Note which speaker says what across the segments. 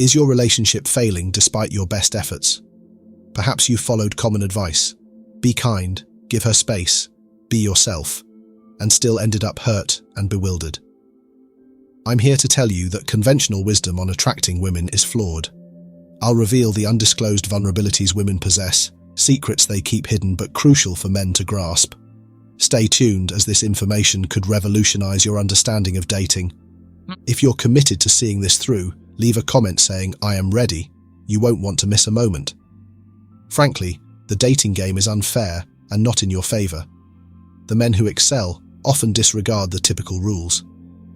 Speaker 1: Is your relationship failing despite your best efforts? Perhaps you followed common advice. Be kind, give her space, be yourself, and still ended up hurt and bewildered. I'm here to tell you that conventional wisdom on attracting women is flawed. I'll reveal the undisclosed vulnerabilities women possess, secrets they keep hidden but crucial for men to grasp. Stay tuned, as this information could revolutionize your understanding of dating. If you're committed to seeing this through, leave a comment saying, "I am ready." You won't want to miss a moment. Frankly, the dating game is unfair and not in your favor. The men who excel often disregard the typical rules.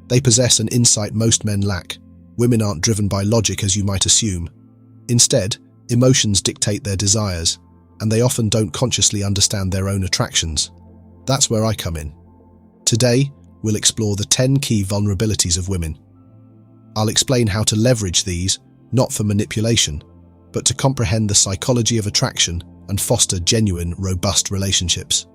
Speaker 1: They possess an insight most men lack. Women aren't driven by logic as you might assume. Instead, emotions dictate their desires, and they often don't consciously understand their own attractions. That's where I come in. Today, we'll explore the 10 key vulnerabilities of women. I'll explain how to leverage these, not for manipulation, but to comprehend the psychology of attraction and foster genuine, robust relationships.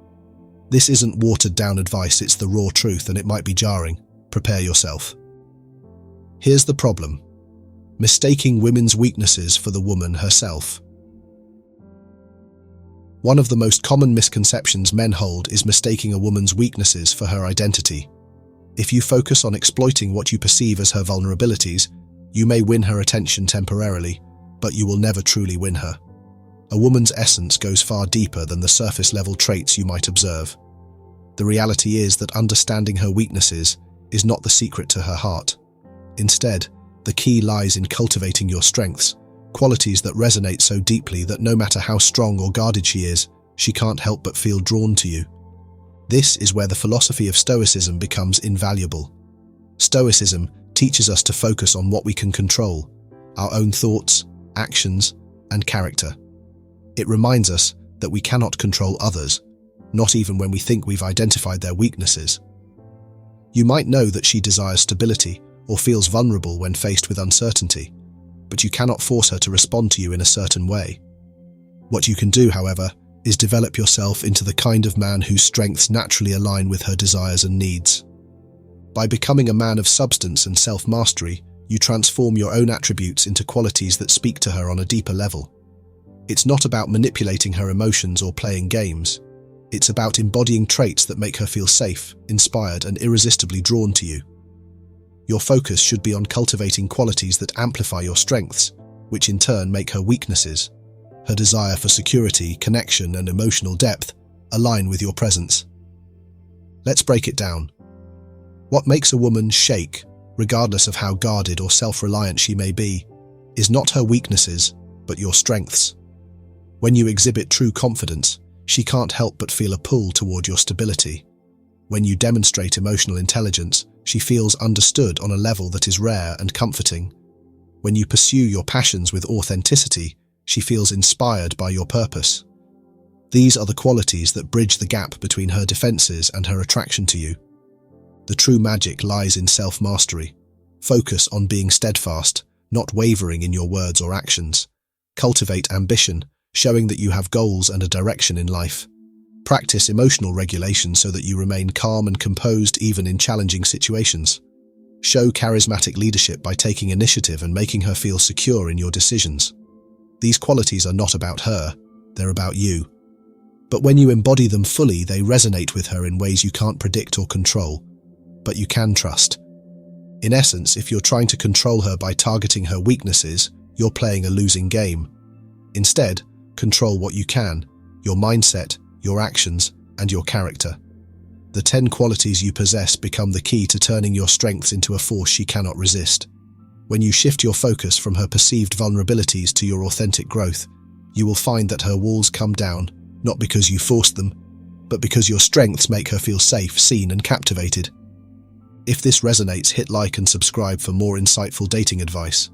Speaker 1: This isn't watered-down advice, it's the raw truth, and it might be jarring. Prepare yourself. Here's the problem: mistaking women's weaknesses for the woman herself. One of the most common misconceptions men hold is mistaking a woman's weaknesses for her identity. If you focus on exploiting what you perceive as her vulnerabilities, you may win her attention temporarily, but you will never truly win her. A woman's essence goes far deeper than the surface-level traits you might observe. The reality is that understanding her weaknesses is not the secret to her heart. Instead, the key lies in cultivating your strengths, qualities that resonate so deeply that no matter how strong or guarded she is, she can't help but feel drawn to you. This is where the philosophy of Stoicism becomes invaluable. Stoicism teaches us to focus on what we can control: our own thoughts, actions, and character. It reminds us that we cannot control others, not even when we think we've identified their weaknesses. You might know that she desires stability or feels vulnerable when faced with uncertainty, but you cannot force her to respond to you in a certain way. What you can do, however, is develop yourself into the kind of man whose strengths naturally align with her desires and needs. By becoming a man of substance and self-mastery, you transform your own attributes into qualities that speak to her on a deeper level. It's not about manipulating her emotions or playing games. It's about embodying traits that make her feel safe, inspired, and irresistibly drawn to you. Your focus should be on cultivating qualities that amplify your strengths, which in turn make her weaknesses. Her desire for security, connection, and emotional depth align with your presence. Let's break it down. What makes a woman shake, regardless of how guarded or self-reliant she may be, is not her weaknesses, but your strengths. When you exhibit true confidence, she can't help but feel a pull toward your stability. When you demonstrate emotional intelligence, she feels understood on a level that is rare and comforting. When you pursue your passions with authenticity, she feels inspired by your purpose. These are the qualities that bridge the gap between her defenses and her attraction to you. The true magic lies in self-mastery. Focus on being steadfast, not wavering in your words or actions. Cultivate ambition, showing that you have goals and a direction in life. Practice emotional regulation so that you remain calm and composed even in challenging situations. Show charismatic leadership by taking initiative and making her feel secure in your decisions. These qualities are not about her, they're about you. But when you embody them fully, they resonate with her in ways you can't predict or control, but you can trust. In essence, if you're trying to control her by targeting her weaknesses, you're playing a losing game. Instead, control what you can: your mindset, your actions, and your character. The 10 qualities you possess become the key to turning your strengths into a force she cannot resist. When you shift your focus from her perceived vulnerabilities to your authentic growth, you will find that her walls come down, not because you forced them, but because your strengths make her feel safe, seen, and captivated. If this resonates, hit like and subscribe for more insightful dating advice.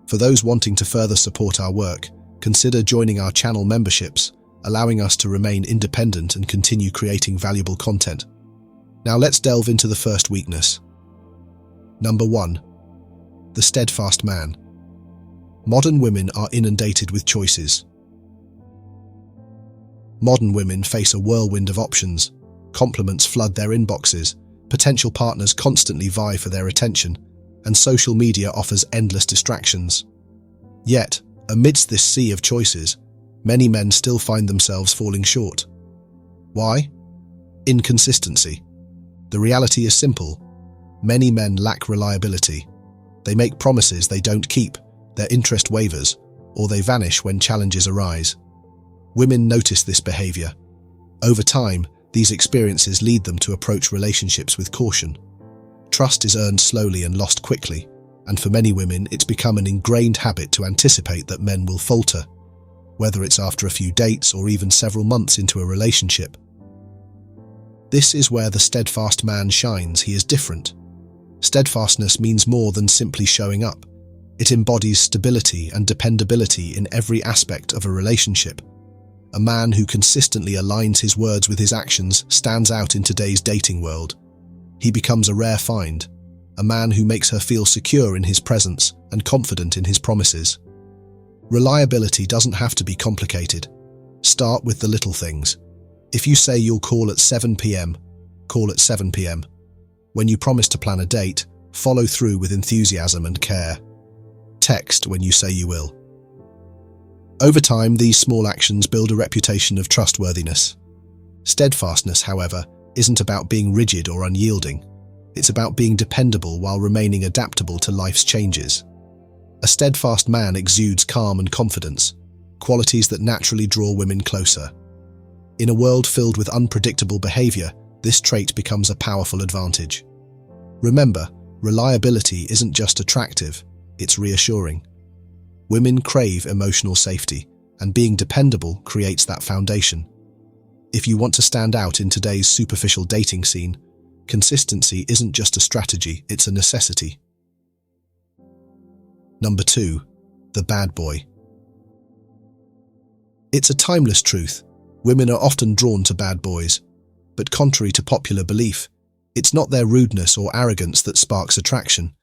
Speaker 1: For those wanting to further support our work, consider joining our channel memberships, allowing us to remain independent and continue creating valuable content. Now let's delve into the first weakness. Number 1. The steadfast man. Modern women are inundated with choices. Modern women face a whirlwind of options. Compliments flood their inboxes, potential partners constantly vie for their attention, and social media offers endless distractions. Yet, amidst this sea of choices, many men still find themselves falling short. Why? Inconsistency. The reality is simple. Many men lack reliability. They make promises they don't keep, their interest wavers, or they vanish when challenges arise. Women notice this behavior. Over time, these experiences lead them to approach relationships with caution. Trust is earned slowly and lost quickly, and for many women, it's become an ingrained habit to anticipate that men will falter, whether it's after a few dates or even several months into a relationship. This is where the steadfast man shines. He is different. Steadfastness means more than simply showing up. It embodies stability and dependability in every aspect of a relationship. A man who consistently aligns his words with his actions stands out in today's dating world. He becomes a rare find, a man who makes her feel secure in his presence and confident in his promises. Reliability doesn't have to be complicated. Start with the little things. If you say you'll call at 7 p.m., call at 7 p.m. When you promise to plan a date, follow through with enthusiasm and care. Text when you say you will. Over time, these small actions build a reputation of trustworthiness. Steadfastness, however, isn't about being rigid or unyielding. It's about being dependable while remaining adaptable to life's changes. A steadfast man exudes calm and confidence, qualities that naturally draw women closer. In a world filled with unpredictable behavior, this trait becomes a powerful advantage. Remember, reliability isn't just attractive, it's reassuring. Women crave emotional safety, and being dependable creates that foundation. If you want to stand out in today's superficial dating scene, consistency isn't just a strategy, it's a necessity. Number 2. The bad boy. It's a timeless truth. Women are often drawn to bad boys, but contrary to popular belief, it's not their rudeness or arrogance that sparks attraction.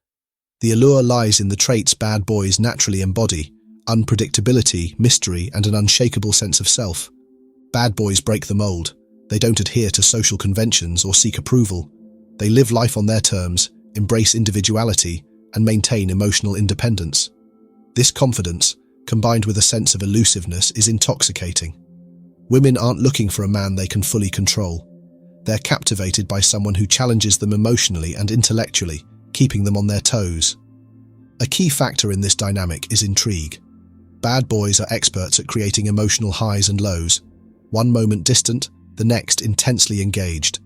Speaker 1: The allure lies in the traits bad boys naturally embody: unpredictability, mystery, and an unshakable sense of self. Bad boys break the mold. They don't adhere to social conventions or seek approval. They live life on their terms, embrace individuality, and maintain emotional independence. This confidence, combined with a sense of elusiveness, is intoxicating. Women aren't looking for a man they can fully control. They're captivated by someone who challenges them emotionally and intellectually, keeping them on their toes. A key factor in this dynamic is intrigue. Bad boys are experts at creating emotional highs and lows. One moment distant, the next intensely engaged.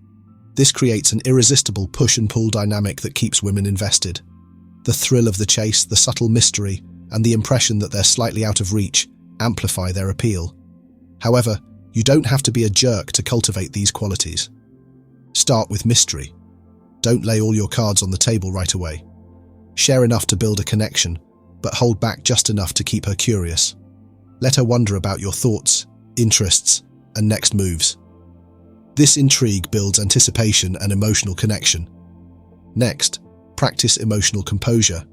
Speaker 1: This creates an irresistible push and pull dynamic that keeps women invested. The thrill of the chase, the subtle mystery, and the impression that they're slightly out of reach amplify their appeal. However, you don't have to be a jerk to cultivate these qualities. Start with mystery. Don't lay all your cards on the table right away. Share enough to build a connection, but hold back just enough to keep her curious. Let her wonder about your thoughts, interests, and next moves. This intrigue builds anticipation and emotional connection. Next, practice emotional composure.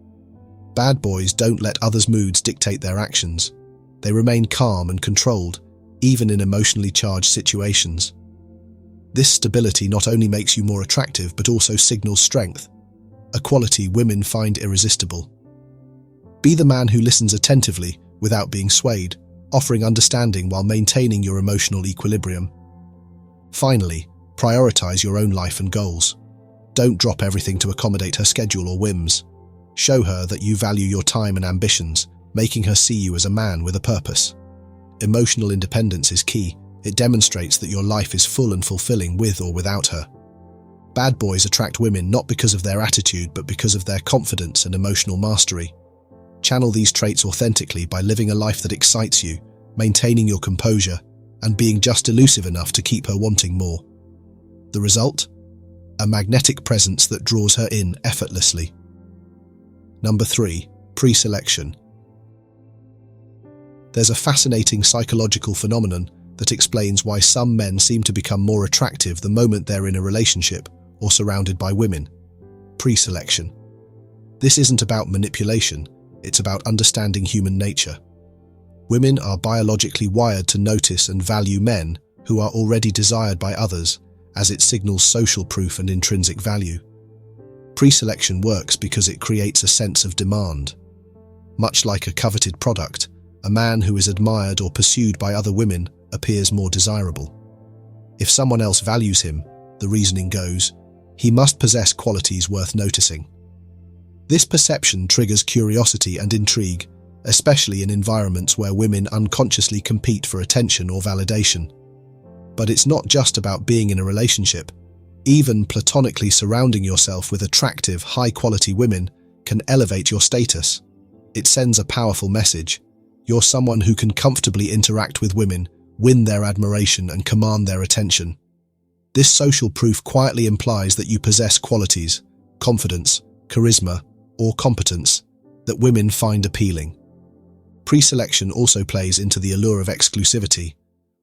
Speaker 1: Bad boys don't let others' moods dictate their actions. They remain calm and controlled, even in emotionally charged situations. This stability not only makes you more attractive but also signals strength, a quality women find irresistible. Be the man who listens attentively without being swayed, offering understanding while maintaining your emotional equilibrium. Finally, prioritize your own life and goals. Don't drop everything to accommodate her schedule or whims. Show her that you value your time and ambitions, making her see you as a man with a purpose. Emotional independence is key. It demonstrates that your life is full and fulfilling with or without her. Bad boys attract women not because of their attitude but because of their confidence and emotional mastery. Channel these traits authentically by living a life that excites you, maintaining your composure, and being just elusive enough to keep her wanting more. The result? A magnetic presence that draws her in effortlessly. Number 3. Pre-selection. There's a fascinating psychological phenomenon that explains why some men seem to become more attractive the moment they're in a relationship or surrounded by women. Pre-selection. This isn't about manipulation, it's about understanding human nature. Women are biologically wired to notice and value men who are already desired by others, as it signals social proof and intrinsic value. Pre-selection works because it creates a sense of demand. Much like a coveted product, a man who is admired or pursued by other women appears more desirable. If someone else values him, the reasoning goes, he must possess qualities worth noticing. This perception triggers curiosity and intrigue, especially in environments where women unconsciously compete for attention or validation. But it's not just about being in a relationship. Even platonically surrounding yourself with attractive, high-quality women can elevate your status. It sends a powerful message. You're someone who can comfortably interact with women, win their admiration, and command their attention. This social proof quietly implies that you possess qualities, confidence, charisma, or competence that women find appealing. Pre-selection also plays into the allure of exclusivity.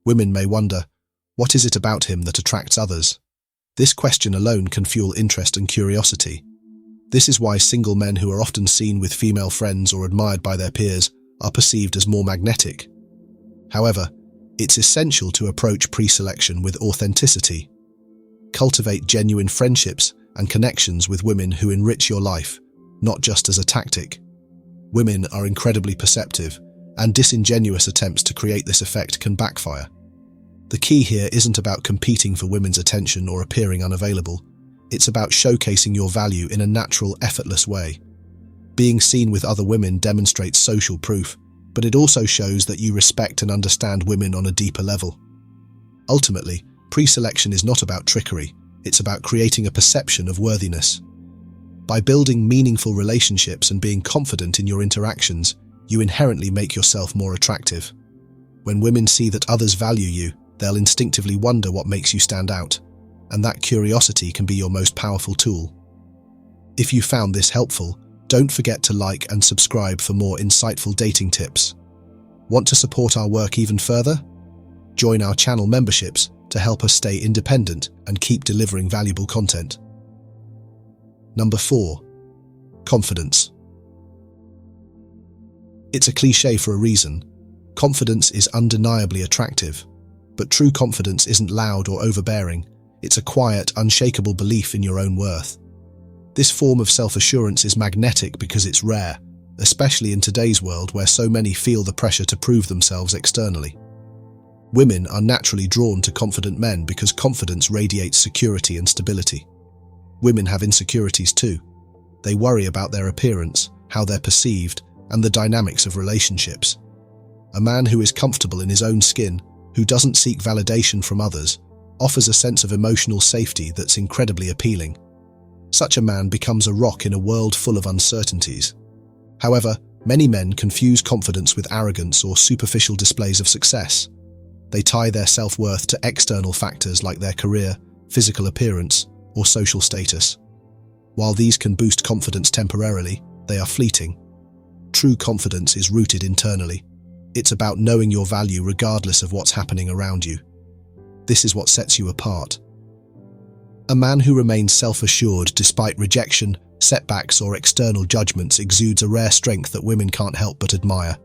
Speaker 1: Women may wonder, what is it about him that attracts others? This question alone can fuel interest and curiosity. This is why single men who are often seen with female friends or admired by their peers are perceived as more magnetic. However, it's essential to approach pre-selection with authenticity. Cultivate genuine friendships and connections with women who enrich your life, not just as a tactic. Women are incredibly perceptive, and disingenuous attempts to create this effect can backfire. The key here isn't about competing for women's attention or appearing unavailable. It's about showcasing your value in a natural, effortless way. Being seen with other women demonstrates social proof, but it also shows that you respect and understand women on a deeper level. Ultimately, pre-selection is not about trickery, it's about creating a perception of worthiness. By building meaningful relationships and being confident in your interactions, you inherently make yourself more attractive. When women see that others value you, they'll instinctively wonder what makes you stand out, and that curiosity can be your most powerful tool. If you found this helpful, don't forget to like and subscribe for more insightful dating tips. Want to support our work even further? Join our channel memberships to help us stay independent and keep delivering valuable content. Number 4. Confidence. It's a cliche for a reason. Confidence is undeniably attractive, but true confidence isn't loud or overbearing. It's a quiet, unshakable belief in your own worth. This form of self-assurance is magnetic because it's rare, especially in today's world where so many feel the pressure to prove themselves externally. Women are naturally drawn to confident men because confidence radiates security and stability. Women have insecurities too. They worry about their appearance, how they're perceived, and the dynamics of relationships. A man who is comfortable in his own skin, who doesn't seek validation from others, offers a sense of emotional safety that's incredibly appealing. Such a man becomes a rock in a world full of uncertainties. However, many men confuse confidence with arrogance or superficial displays of success. They tie their self-worth to external factors like their career, physical appearance, or social status. While these can boost confidence temporarily, they are fleeting. True confidence is rooted internally. It's about knowing your value regardless of what's happening around you. This is what sets you apart. A man who remains self-assured despite rejection, setbacks, or external judgments exudes a rare strength that women can't help but admire.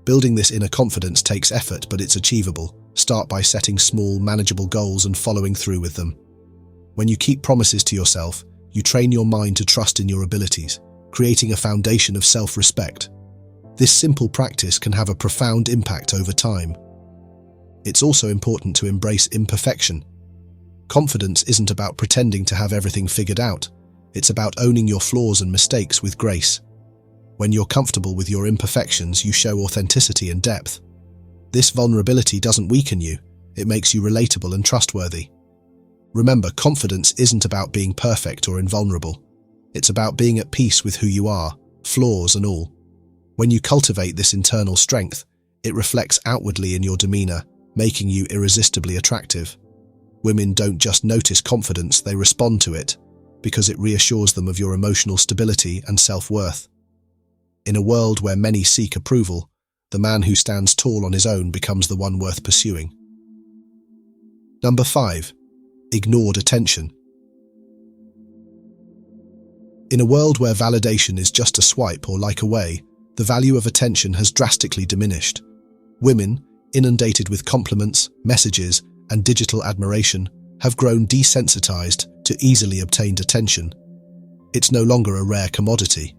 Speaker 1: Building this inner confidence takes effort, but it's achievable. Start by setting small, manageable goals and following through with them. When you keep promises to yourself, you train your mind to trust in your abilities, creating a foundation of self-respect. This simple practice can have a profound impact over time. It's also important to embrace imperfection. Confidence isn't about pretending to have everything figured out. It's about owning your flaws and mistakes with grace. When you're comfortable with your imperfections, you show authenticity and depth. This vulnerability doesn't weaken you, it makes you relatable and trustworthy. Remember, confidence isn't about being perfect or invulnerable. It's about being at peace with who you are, flaws and all. When you cultivate this internal strength, it reflects outwardly in your demeanor, making you irresistibly attractive. Women don't just notice confidence, they respond to it, because it reassures them of your emotional stability and self-worth. In a world where many seek approval, the man who stands tall on his own becomes the one worth pursuing. Number 5. Ignored attention. In a world where validation is just a swipe or like away, the value of attention has drastically diminished. Women, inundated with compliments, messages, and digital admiration, have grown desensitized to easily obtained attention. It's no longer a rare commodity.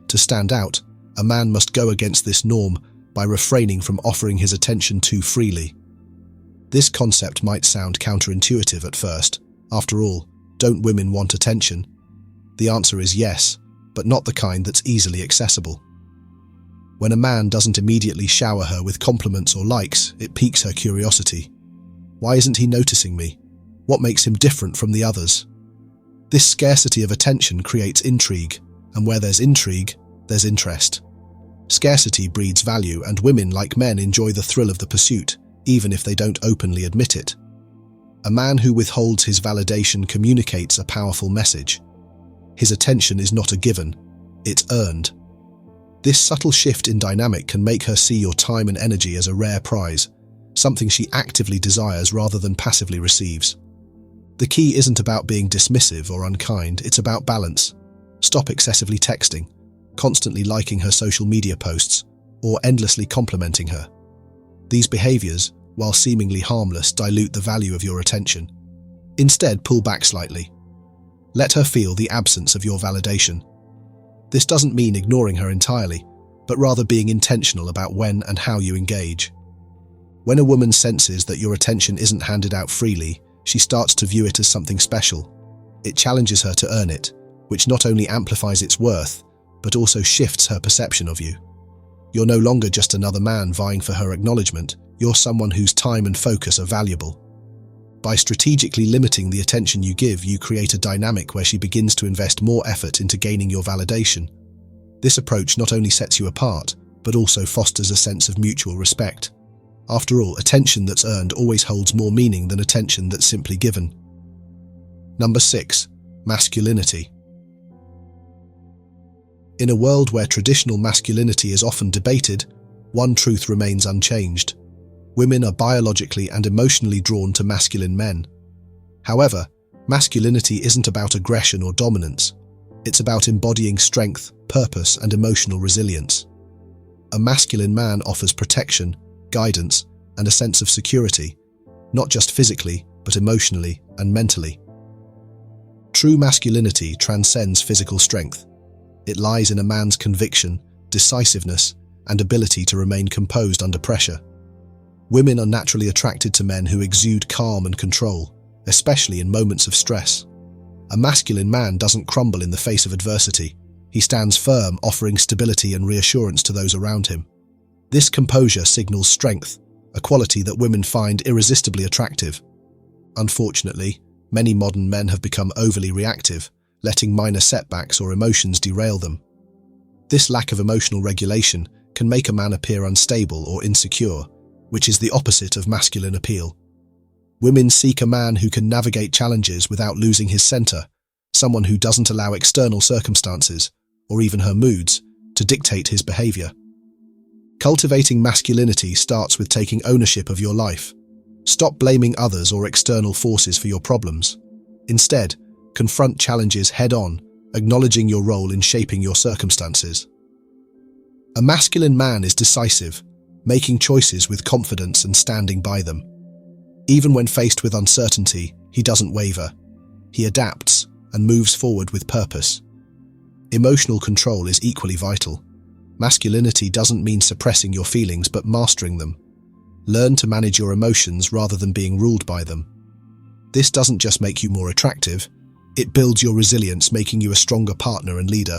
Speaker 1: To stand out, A man must go against this norm by refraining from offering his attention too freely. This concept might sound counterintuitive at first. After all, don't women want attention? The answer is yes, but not the kind that's easily accessible. When a man doesn't immediately shower her with compliments or likes, it piques her curiosity. Why isn't he noticing me? What makes him different from the others? This scarcity of attention creates intrigue, and where there's intrigue, there's interest. Scarcity breeds value, and women, like men, enjoy the thrill of the pursuit, even if they don't openly admit it. A man who withholds his validation communicates a powerful message. His attention is not a given, it's earned. This subtle shift in dynamic can make her see your time and energy as a rare prize, something she actively desires rather than passively receives. The key isn't about being dismissive or unkind, it's about balance. Stop excessively texting, constantly liking her social media posts, or endlessly complimenting her. These behaviors, while seemingly harmless, dilute the value of your attention. Instead, pull back slightly. Let her feel the absence of your validation. This doesn't mean ignoring her entirely, but rather being intentional about when and how you engage. When a woman senses that your attention isn't handed out freely, she starts to view it as something special. It challenges her to earn it, which not only amplifies its worth, but also shifts her perception of you. You're no longer just another man vying for her acknowledgement, you're someone whose time and focus are valuable. By strategically limiting the attention you give, you create a dynamic where she begins to invest more effort into gaining your validation. This approach not only sets you apart, but also fosters a sense of mutual respect. After all, attention that's earned always holds more meaning than attention that's simply given. Number 6. Masculinity. In a world where traditional masculinity is often debated, one truth remains unchanged. Women are biologically and emotionally drawn to masculine men. However, masculinity isn't about aggression or dominance. It's about embodying strength, purpose, and emotional resilience. A masculine man offers protection, guidance, and a sense of security, not just physically, but emotionally and mentally. True masculinity transcends physical strength. It lies in a man's conviction, decisiveness, and ability to remain composed under pressure. Women are naturally attracted to men who exude calm and control, especially in moments of stress. A masculine man doesn't crumble in the face of adversity. He stands firm, offering stability and reassurance to those around him. This composure signals strength, a quality that women find irresistibly attractive. Unfortunately, many modern men have become overly reactive, letting minor setbacks or emotions derail them. This lack of emotional regulation can make a man appear unstable or insecure, which is the opposite of masculine appeal. Women seek a man who can navigate challenges without losing his center, someone who doesn't allow external circumstances, or even her moods, to dictate his behavior. Cultivating masculinity starts with taking ownership of your life. Stop blaming others or external forces for your problems. Instead, confront challenges head-on, acknowledging your role in shaping your circumstances. A masculine man is decisive, making choices with confidence and standing by them. Even when faced with uncertainty, he doesn't waver. He adapts and moves forward with purpose. Emotional control is equally vital. Masculinity doesn't mean suppressing your feelings, but mastering them. Learn to manage your emotions rather than being ruled by them. This doesn't just make you more attractive, it builds your resilience, making you a stronger partner and leader.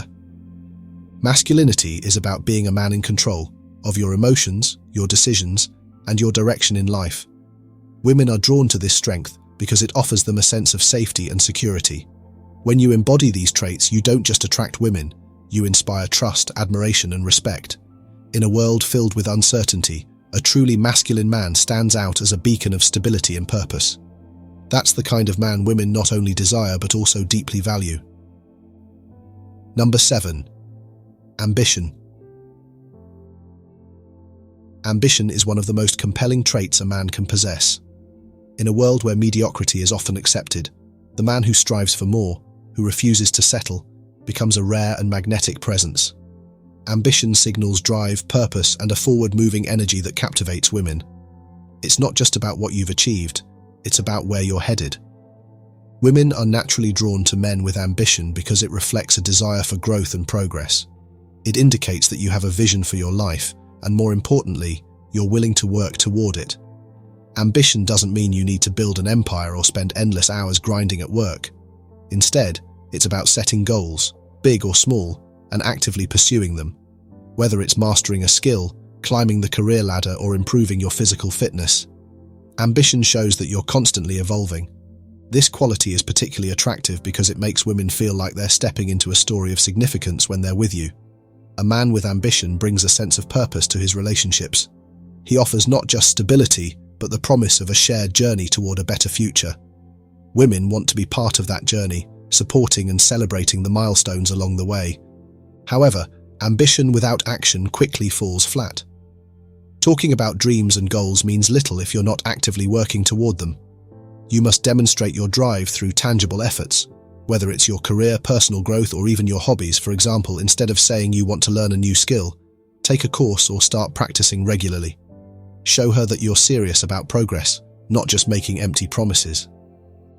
Speaker 1: Masculinity is about being a man in control of your emotions, your decisions, and your direction in life. Women are drawn to this strength because it offers them a sense of safety and security. When you embody these traits, you don't just attract women, you inspire trust, admiration, and respect. In a world filled with uncertainty, a truly masculine man stands out as a beacon of stability and purpose. That's the kind of man women not only desire but also deeply value. Number 7. Ambition. Ambition is one of the most compelling traits a man can possess. In a world where mediocrity is often accepted, the man who strives for more, who refuses to settle, becomes a rare and magnetic presence. Ambition signals drive, purpose, and a forward-moving energy that captivates women. It's not just about what you've achieved, it's about where you're headed. Women are naturally drawn to men with ambition because it reflects a desire for growth and progress. It indicates that you have a vision for your life, and more importantly, you're willing to work toward it. Ambition doesn't mean you need to build an empire or spend endless hours grinding at work. Instead, it's about setting goals, big or small, and actively pursuing them. Whether it's mastering a skill, climbing the career ladder, or improving your physical fitness, ambition shows that you're constantly evolving. This quality is particularly attractive because it makes women feel like they're stepping into a story of significance when they're with you. A man with ambition brings a sense of purpose to his relationships. He offers not just stability, but the promise of a shared journey toward a better future. Women want to be part of that journey, supporting and celebrating the milestones along the way. However, ambition without action quickly falls flat. Talking about dreams and goals means little if you're not actively working toward them. You must demonstrate your drive through tangible efforts, whether it's your career, personal growth, or even your hobbies. For example, instead of saying you want to learn a new skill, take a course or start practicing regularly. Show her that you're serious about progress, not just making empty promises.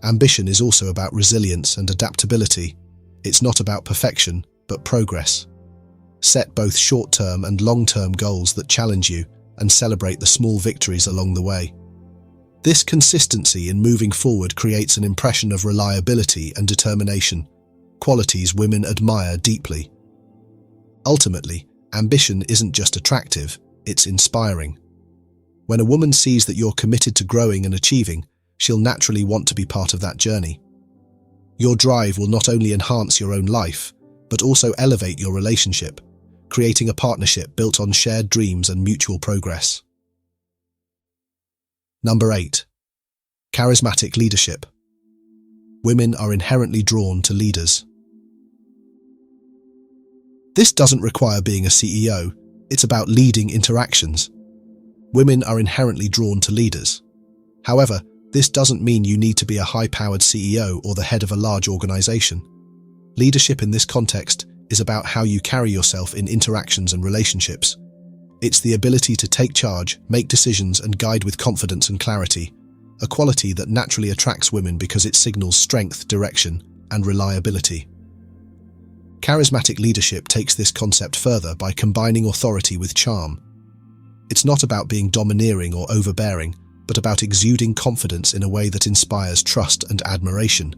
Speaker 1: Ambition is also about resilience and adaptability. It's not about perfection, but progress. Set both short-term and long-term goals that challenge you, and celebrate the small victories along the way. This consistency in moving forward creates an impression of reliability and determination, qualities women admire deeply. Ultimately, ambition isn't just attractive, it's inspiring. When a woman sees that you're committed to growing and achieving, she'll naturally want to be part of that journey. Your drive will not only enhance your own life, but also elevate your relationship, creating a partnership built on shared dreams and mutual progress. Number 8. Charismatic leadership. Women are inherently drawn to leaders. This doesn't require being a CEO, it's about leading interactions. Women are inherently drawn to leaders. However, this doesn't mean you need to be a high-powered CEO or the head of a large organization. Leadership in this context is about how you carry yourself in interactions and relationships. It's the ability to take charge, make decisions, and guide with confidence and clarity, a quality that naturally attracts women because it signals strength, direction, and reliability. Charismatic leadership takes this concept further by combining authority with charm. It's not about being domineering or overbearing, but about exuding confidence in a way that inspires trust and admiration.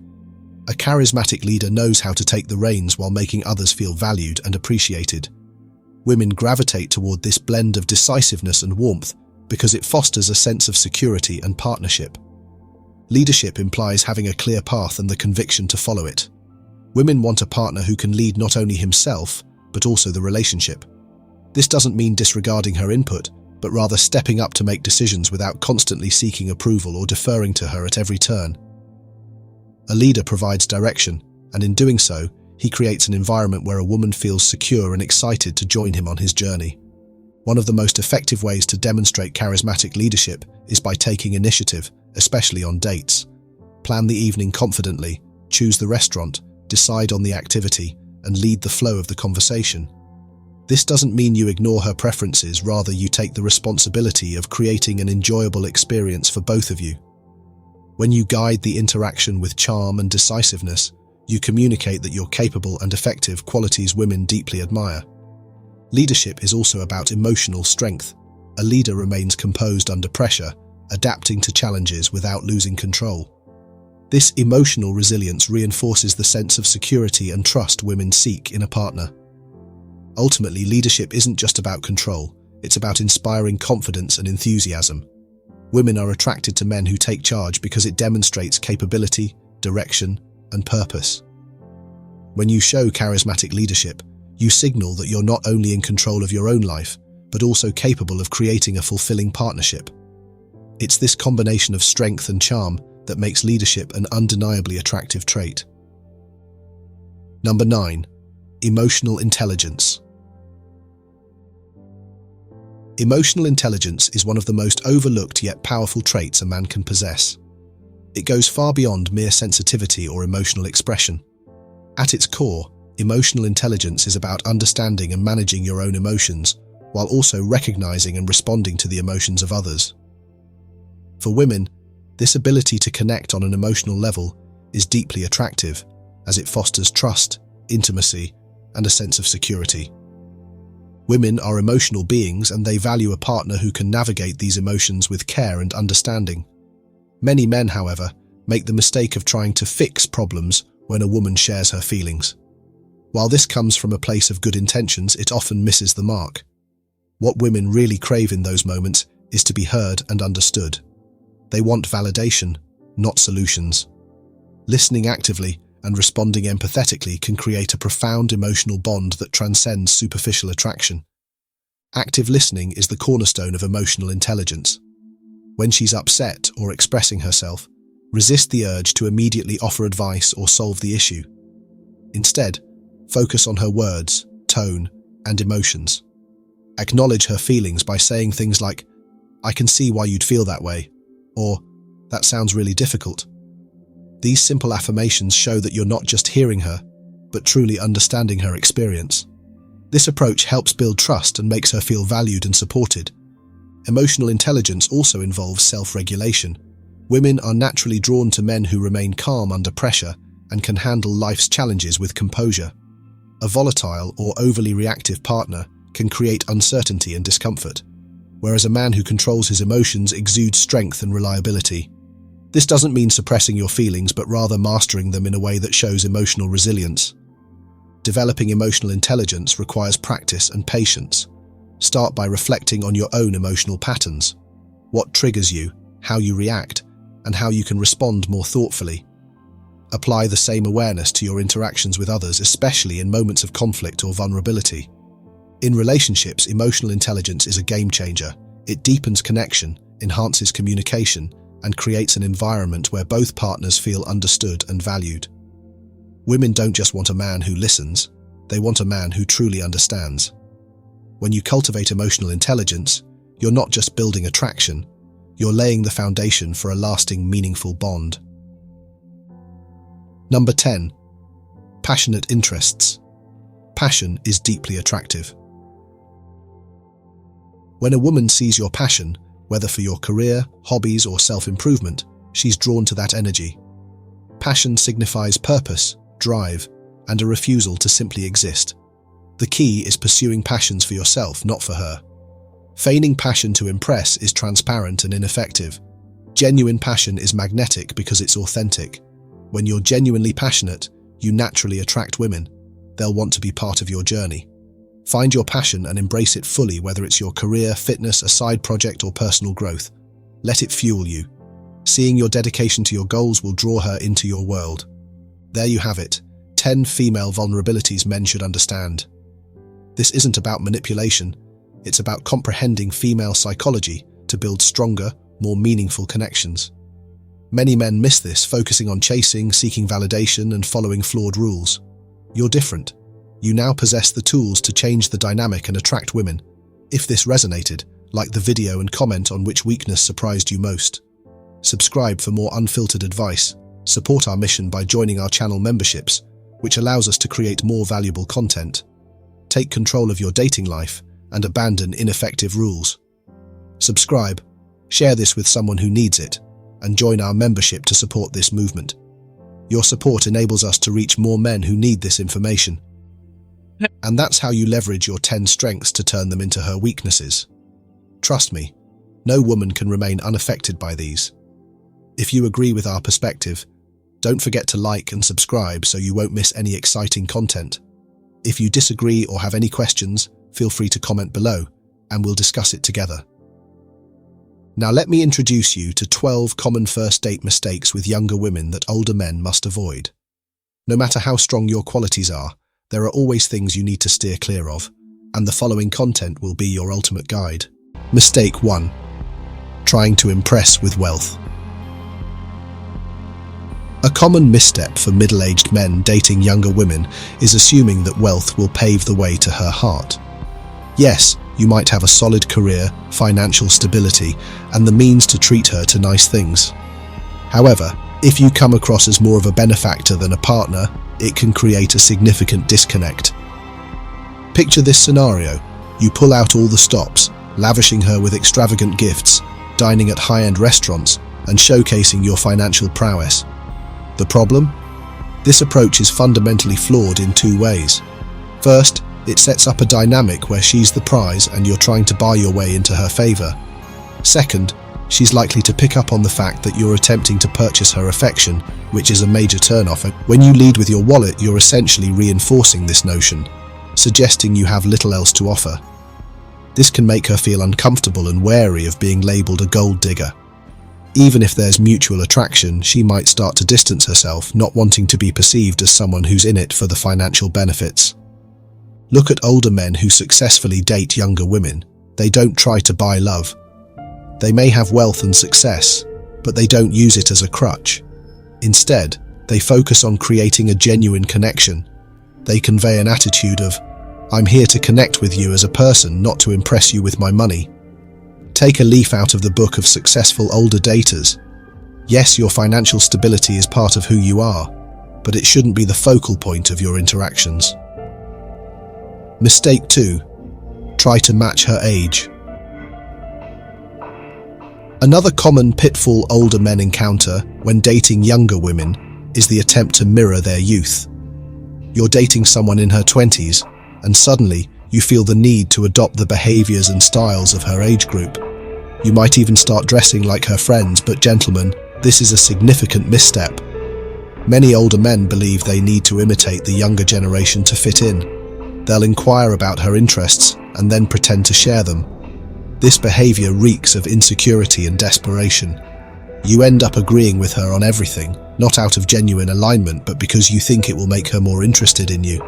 Speaker 1: A charismatic leader knows how to take the reins while making others feel valued and appreciated. Women gravitate toward this blend of decisiveness and warmth because it fosters a sense of security and partnership. Leadership implies having a clear path and the conviction to follow it. Women want a partner who can lead not only himself, but also the relationship. This doesn't mean disregarding her input, but rather stepping up to make decisions without constantly seeking approval or deferring to her at every turn. A leader provides direction, and in doing so, he creates an environment where a woman feels secure and excited to join him on his journey. One of the most effective ways to demonstrate charismatic leadership is by taking initiative, especially on dates. Plan the evening confidently, choose the restaurant, decide on the activity, and lead the flow of the conversation. This doesn't mean you ignore her preferences, rather you take the responsibility of creating an enjoyable experience for both of you. When you guide the interaction with charm and decisiveness, you communicate that you're capable and effective, qualities women deeply admire. Leadership is also about emotional strength. A leader remains composed under pressure, adapting to challenges without losing control. This emotional resilience reinforces the sense of security and trust women seek in a partner. Ultimately, leadership isn't just about control, it's about inspiring confidence and enthusiasm. Women are attracted to men who take charge because it demonstrates capability, direction, and purpose. When you show charismatic leadership, you signal that you're not only in control of your own life, but also capable of creating a fulfilling partnership. It's this combination of strength and charm that makes leadership an undeniably attractive trait. Number 9. Emotional intelligence. Emotional intelligence is one of the most overlooked yet powerful traits a man can possess. It goes far beyond mere sensitivity or emotional expression. At its core, emotional intelligence is about understanding and managing your own emotions, while also recognizing and responding to the emotions of others. For women, this ability to connect on an emotional level is deeply attractive, as it fosters trust, intimacy, and a sense of security. Women are emotional beings and they value a partner who can navigate these emotions with care and understanding. Many men, however, make the mistake of trying to fix problems when a woman shares her feelings. While this comes from a place of good intentions, it often misses the mark. What women really crave in those moments is to be heard and understood. They want validation, not solutions. Listening actively and responding empathetically can create a profound emotional bond that transcends superficial attraction. Active listening is the cornerstone of emotional intelligence. When she's upset or expressing herself, resist the urge to immediately offer advice or solve the issue. Instead, focus on her words, tone, and emotions. Acknowledge her feelings by saying things like, "I can see why you'd feel that way," or "That sounds really difficult." These simple affirmations show that you're not just hearing her, but truly understanding her experience. This approach helps build trust and makes her feel valued and supported. Emotional intelligence also involves self-regulation. Women are naturally drawn to men who remain calm under pressure and can handle life's challenges with composure. A volatile or overly reactive partner can create uncertainty and discomfort, whereas a man who controls his emotions exudes strength and reliability. This doesn't mean suppressing your feelings, but rather mastering them in a way that shows emotional resilience. Developing emotional intelligence requires practice and patience. Start by reflecting on your own emotional patterns, what triggers you, how you react, and how you can respond more thoughtfully. Apply the same awareness to your interactions with others, especially in moments of conflict or vulnerability. In relationships, emotional intelligence is a game changer. It deepens connection, enhances communication, and creates an environment where both partners feel understood and valued. Women don't just want a man who listens, they want a man who truly understands. When you cultivate emotional intelligence, you're not just building attraction, you're laying the foundation for a lasting, meaningful bond. Number 10. Passionate interests. Passion is deeply attractive. When a woman sees your passion, whether for your career, hobbies, or self-improvement, she's drawn to that energy. Passion signifies purpose, drive, and a refusal to simply exist. The key is pursuing passions for yourself, not for her. Feigning passion to impress is transparent and ineffective. Genuine passion is magnetic because it's authentic. When you're genuinely passionate, you naturally attract women. They'll want to be part of your journey. Find your passion and embrace it fully, whether it's your career, fitness, a side project, or personal growth. Let it fuel you. Seeing your dedication to your goals will draw her into your world. There you have it, 10 female vulnerabilities men should understand. This isn't about manipulation, it's about comprehending female psychology to build stronger, more meaningful connections. Many men miss this, focusing on chasing, seeking validation, and following flawed rules. You're different. You now possess the tools to change the dynamic and attract women. If this resonated, like the video and comment on which weakness surprised you most. Subscribe for more unfiltered advice. Support our mission by joining our channel memberships, which allows us to create more valuable content. Take control of your dating life and abandon ineffective rules. Subscribe, share this with someone who needs it, and join our membership to support this movement. Your support enables us to reach more men who need this information. And that's how you leverage your 10 strengths to turn them into her weaknesses. Trust me, no woman can remain unaffected by these. If you agree with our perspective, don't forget to like and subscribe so you won't miss any exciting content. If you disagree or have any questions, feel free to comment below, and we'll discuss it together. Now let me introduce you to 12 common first date mistakes with younger women that older men must avoid. No matter how strong your qualities are, there are always things you need to steer clear of, and the following content will be your ultimate guide. Mistake 1. Trying to impress with wealth. A common misstep for middle-aged men dating younger women is assuming that wealth will pave the way to her heart. Yes, you might have a solid career, financial stability, and the means to treat her to nice things. However, if you come across as more of a benefactor than a partner, it can create a significant disconnect. Picture this scenario. You pull out all the stops, lavishing her with extravagant gifts, dining at high-end restaurants, and showcasing your financial prowess. The problem? This approach is fundamentally flawed in two ways. First, It sets up a dynamic where she's the prize and you're trying to buy your way into her favor. Second, she's likely to pick up on the fact that you're attempting to purchase her affection, which is a major turnoff. When you lead with your wallet, you're essentially reinforcing this notion, suggesting you have little else to offer. This can make her feel uncomfortable and wary of being labeled a gold digger. Even if there's mutual attraction, she might start to distance herself, not wanting to be perceived as someone who's in it for the financial benefits. Look at older men who successfully date younger women. They don't try to buy love. They may have wealth and success, but they don't use it as a crutch. Instead, they focus on creating a genuine connection. They convey an attitude of, "I'm here to connect with you as a person, not to impress you with my money." Take a leaf out of the book of successful older daters. Yes, your financial stability is part of who you are, but it shouldn't be the focal point of your interactions. Mistake 2. Try to match her age. Another common pitfall older men encounter when dating younger women is the attempt to mirror their youth. You're dating someone in her 20s, and suddenly you feel the need to adopt the behaviors and styles of her age group. You might even start dressing like her friends, but gentlemen, this is a significant misstep. Many older men believe they need to imitate the younger generation to fit in. They'll inquire about her interests and then pretend to share them. This behavior reeks of insecurity and desperation. You end up agreeing with her on everything, not out of genuine alignment, but because you think it will make her more interested in you.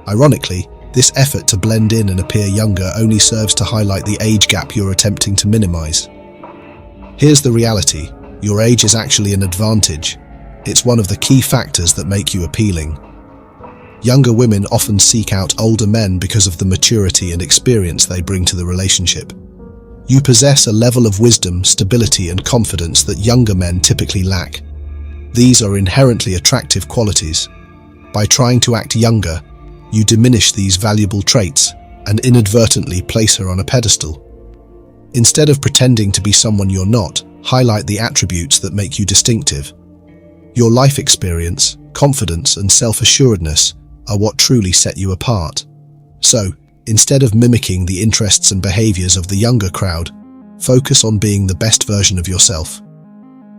Speaker 1: Ironically, this effort to blend in and appear younger only serves to highlight the age gap you're attempting to minimize. Here's the reality: your age is actually an advantage. It's one of the key factors that make you appealing. Younger women often seek out older men because of the maturity and experience they bring to the relationship. You possess a level of wisdom, stability, and confidence that younger men typically lack. These are inherently attractive qualities. By trying to act younger, you diminish these valuable traits and inadvertently place her on a pedestal. Instead of pretending to be someone you're not, highlight the attributes that make you distinctive. Your life experience, confidence, and self-assuredness are what truly set you apart. So, instead of mimicking the interests and behaviors of the younger crowd, focus on being the best version of yourself.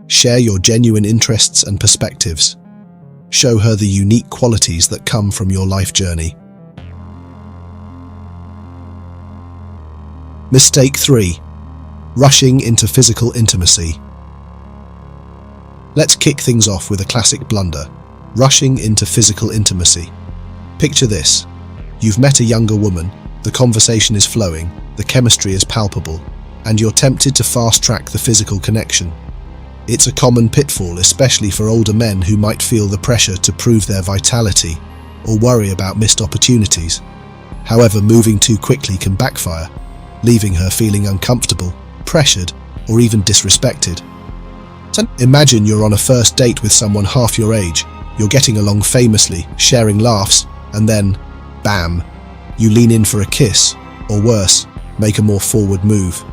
Speaker 1: Share your genuine interests and perspectives. Show her the unique qualities that come from your life journey. Mistake 3. Rushing into physical intimacy. Let's kick things off with a classic blunder: rushing into physical intimacy. Picture this. You've met a younger woman, the conversation is flowing, the chemistry is palpable, and you're tempted to fast-track the physical connection. It's a common pitfall, especially for older men who might feel the pressure to prove their vitality or worry about missed opportunities. However, moving too quickly can backfire, leaving her feeling uncomfortable, pressured, or even disrespected. Imagine you're on a first date with someone half your age. You're getting along famously, sharing laughs, and then, bam, you lean in for a kiss, or worse, make a more forward move.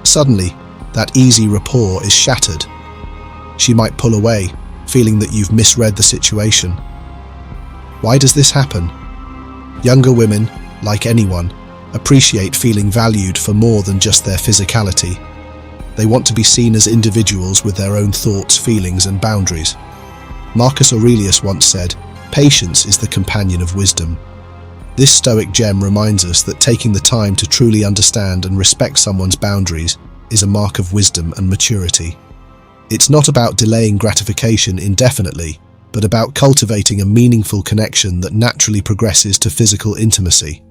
Speaker 1: Suddenly, that easy rapport is shattered. She might pull away, feeling that you've misread the situation. Why does this happen? Younger women, like anyone, appreciate feeling valued for more than just their physicality. They want to be seen as individuals with their own thoughts, feelings, and boundaries. Marcus Aurelius once said, "Patience is the companion of wisdom." This stoic gem reminds us that taking the time to truly understand and respect someone's boundaries is a mark of wisdom and maturity. It's not about delaying gratification indefinitely, but about cultivating a meaningful connection that naturally progresses to physical intimacy.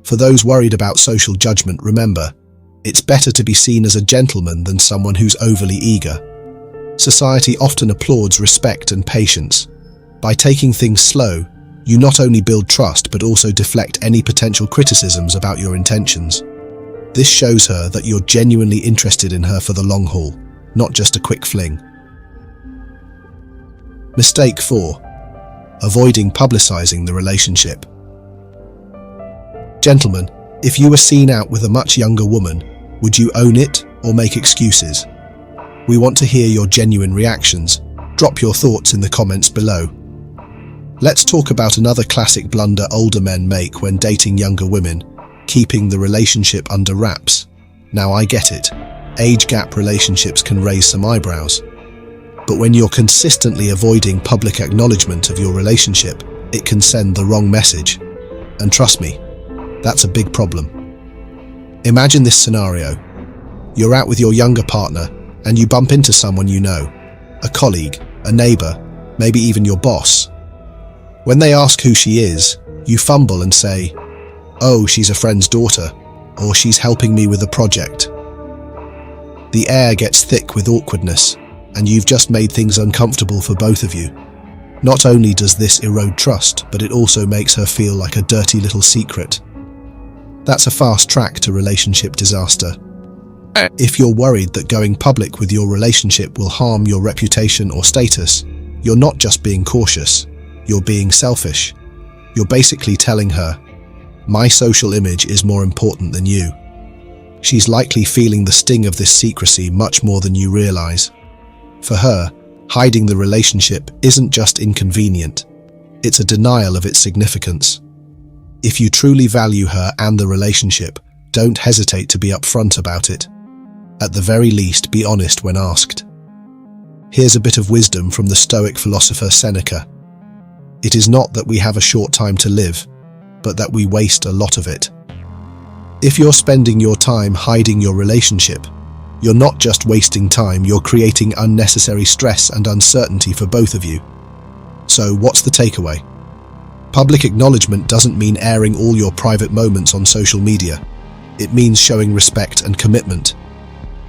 Speaker 1: For those worried about social judgment, remember, it's better to be seen as a gentleman than someone who's overly eager. Society often applauds respect and patience. By taking things slow, you not only build trust but also deflect any potential criticisms about your intentions. This shows her that you're genuinely interested in her for the long haul, not just a quick fling. Mistake 4. Avoiding publicizing the relationship. Gentlemen, if you were seen out with a much younger woman, would you own it or make excuses? We want to hear your genuine reactions. Drop your thoughts in the comments below. Let's talk about another classic blunder older men make when dating younger women, keeping the relationship under wraps. Now I get it. Age gap relationships can raise some eyebrows. But when you're consistently avoiding public acknowledgement of your relationship, it can send the wrong message. And trust me, that's a big problem. Imagine this scenario. You're out with your younger partner and you bump into someone you know, a colleague, a neighbor, maybe even your boss. When they ask who she is, you fumble and say, "Oh, she's a friend's daughter," or "she's helping me with a project." The air gets thick with awkwardness, and you've just made things uncomfortable for both of you. Not only does this erode trust, but it also makes her feel like a dirty little secret. That's a fast track to relationship disaster. If you're worried that going public with your relationship will harm your reputation or status, you're not just being cautious, you're being selfish. You're basically telling her, "My social image is more important than you." She's likely feeling the sting of this secrecy much more than you realize. For her, hiding the relationship isn't just inconvenient, it's a denial of its significance. If you truly value her and the relationship, don't hesitate to be upfront about it. At the very least, be honest when asked. Here's a bit of wisdom from the Stoic philosopher Seneca. It is not that we have a short time to live, but that we waste a lot of it. If you're spending your time hiding your relationship, you're not just wasting time, you're creating unnecessary stress and uncertainty for both of you. So what's the takeaway? Public acknowledgement doesn't mean airing all your private moments on social media. It means showing respect and commitment.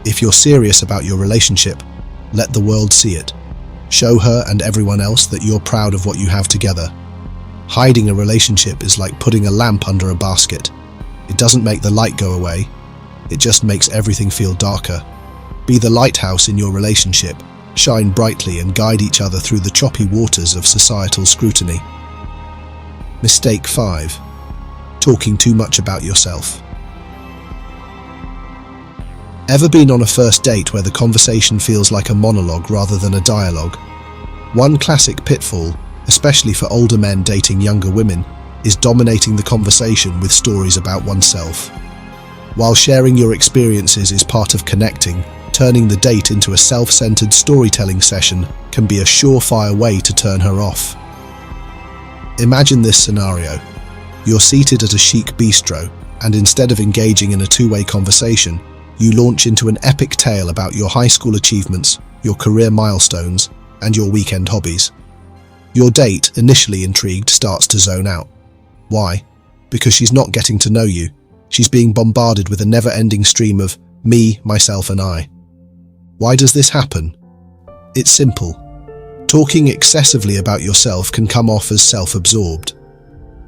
Speaker 1: If you're serious about your relationship, let the world see it. Show her and everyone else that you're proud of what you have together. Hiding a relationship is like putting a lamp under a basket. It doesn't make the light go away. It just makes everything feel darker. Be the lighthouse in your relationship. Shine brightly and guide each other through the choppy waters of societal scrutiny. Mistake 5. Talking too much about yourself. Ever been on a first date where the conversation feels like a monologue rather than a dialogue? One classic pitfall, especially for older men dating younger women, is dominating the conversation with stories about oneself. While sharing your experiences is part of connecting, turning the date into a self-centered storytelling session can be a surefire way to turn her off. Imagine this scenario. You're seated at a chic bistro, and instead of engaging in a two-way conversation, you launch into an epic tale about your high school achievements, your career milestones, and your weekend hobbies. Your date, initially intrigued, starts to zone out. Why? Because she's not getting to know you. She's being bombarded with a never-ending stream of me, myself, and I. Why does this happen? It's simple. Talking excessively about yourself can come off as self-absorbed.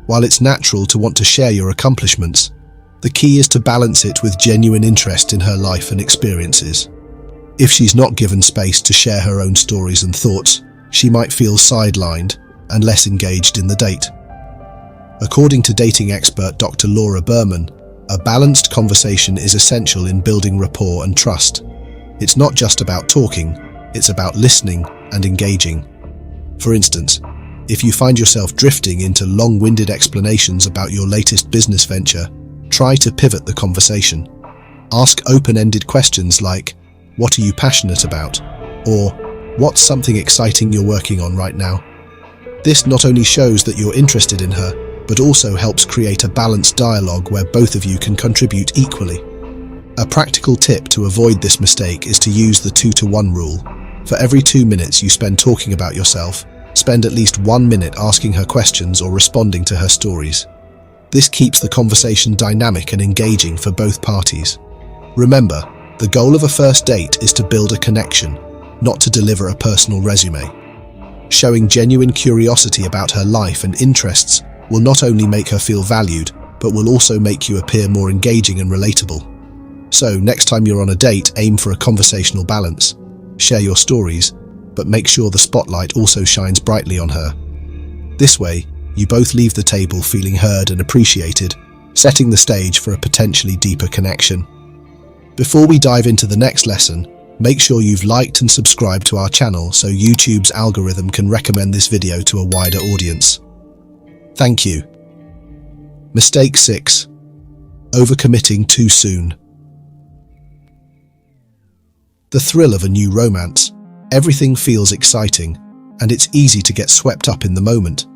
Speaker 1: While it's natural to want to share your accomplishments, the key is to balance it with genuine interest in her life and experiences. If she's not given space to share her own stories and thoughts, she might feel sidelined and less engaged in the date. According to dating expert Dr. Laura Berman, a balanced conversation is essential in building rapport and trust. It's not just about talking, it's about listening and engaging. For instance, if you find yourself drifting into long-winded explanations about your latest business venture, try to pivot the conversation. Ask open-ended questions like, "What are you passionate about?" or "What's something exciting you're working on right now?" This not only shows that you're interested in her, but also helps create a balanced dialogue where both of you can contribute equally. A practical tip to avoid this mistake is to use the 2-to-1 rule. For every 2 minutes you spend talking about yourself, spend at least 1 minute asking her questions or responding to her stories. This keeps the conversation dynamic and engaging for both parties. Remember, the goal of a first date is to build a connection, not to deliver a personal resume. Showing genuine curiosity about her life and interests will not only make her feel valued, but will also make you appear more engaging and relatable. So, next time you're on a date, aim for a conversational balance. Share your stories, but make sure the spotlight also shines brightly on her. This way, you both leave the table feeling heard and appreciated, setting the stage for a potentially deeper connection. Before we dive into the next lesson, Make sure you've liked and subscribed to our channel so YouTube's algorithm can recommend this video to a wider audience. Thank you. Mistake 6. Overcommitting too soon. The thrill of a new romance. Everything feels exciting, and it's easy to get swept up in the moment.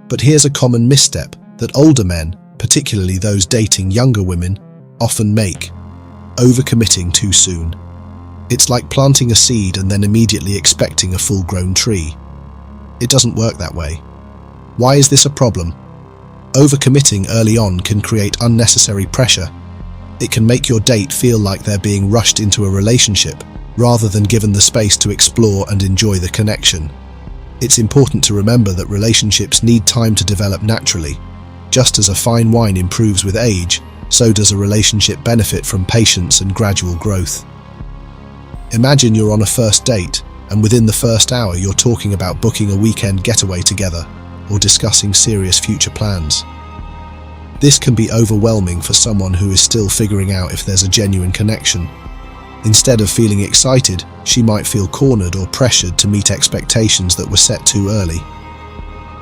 Speaker 1: But here's a common misstep that older men, particularly those dating younger women, often make: overcommitting too soon. It's like planting a seed and then immediately expecting a full-grown tree. It doesn't work that way. Why is this a problem? Overcommitting early on can create unnecessary pressure. It can make your date feel like they're being rushed into a relationship rather than given the space to explore and enjoy the connection. It's important to remember that relationships need time to develop naturally. Just as a fine wine improves with age, so does a relationship benefit from patience and gradual growth. Imagine you're on a first date, and within the first hour you're talking about booking a weekend getaway together or discussing serious future plans. This can be overwhelming for someone who is still figuring out if there's a genuine connection. Instead of feeling excited, she might feel cornered or pressured to meet expectations that were set too early.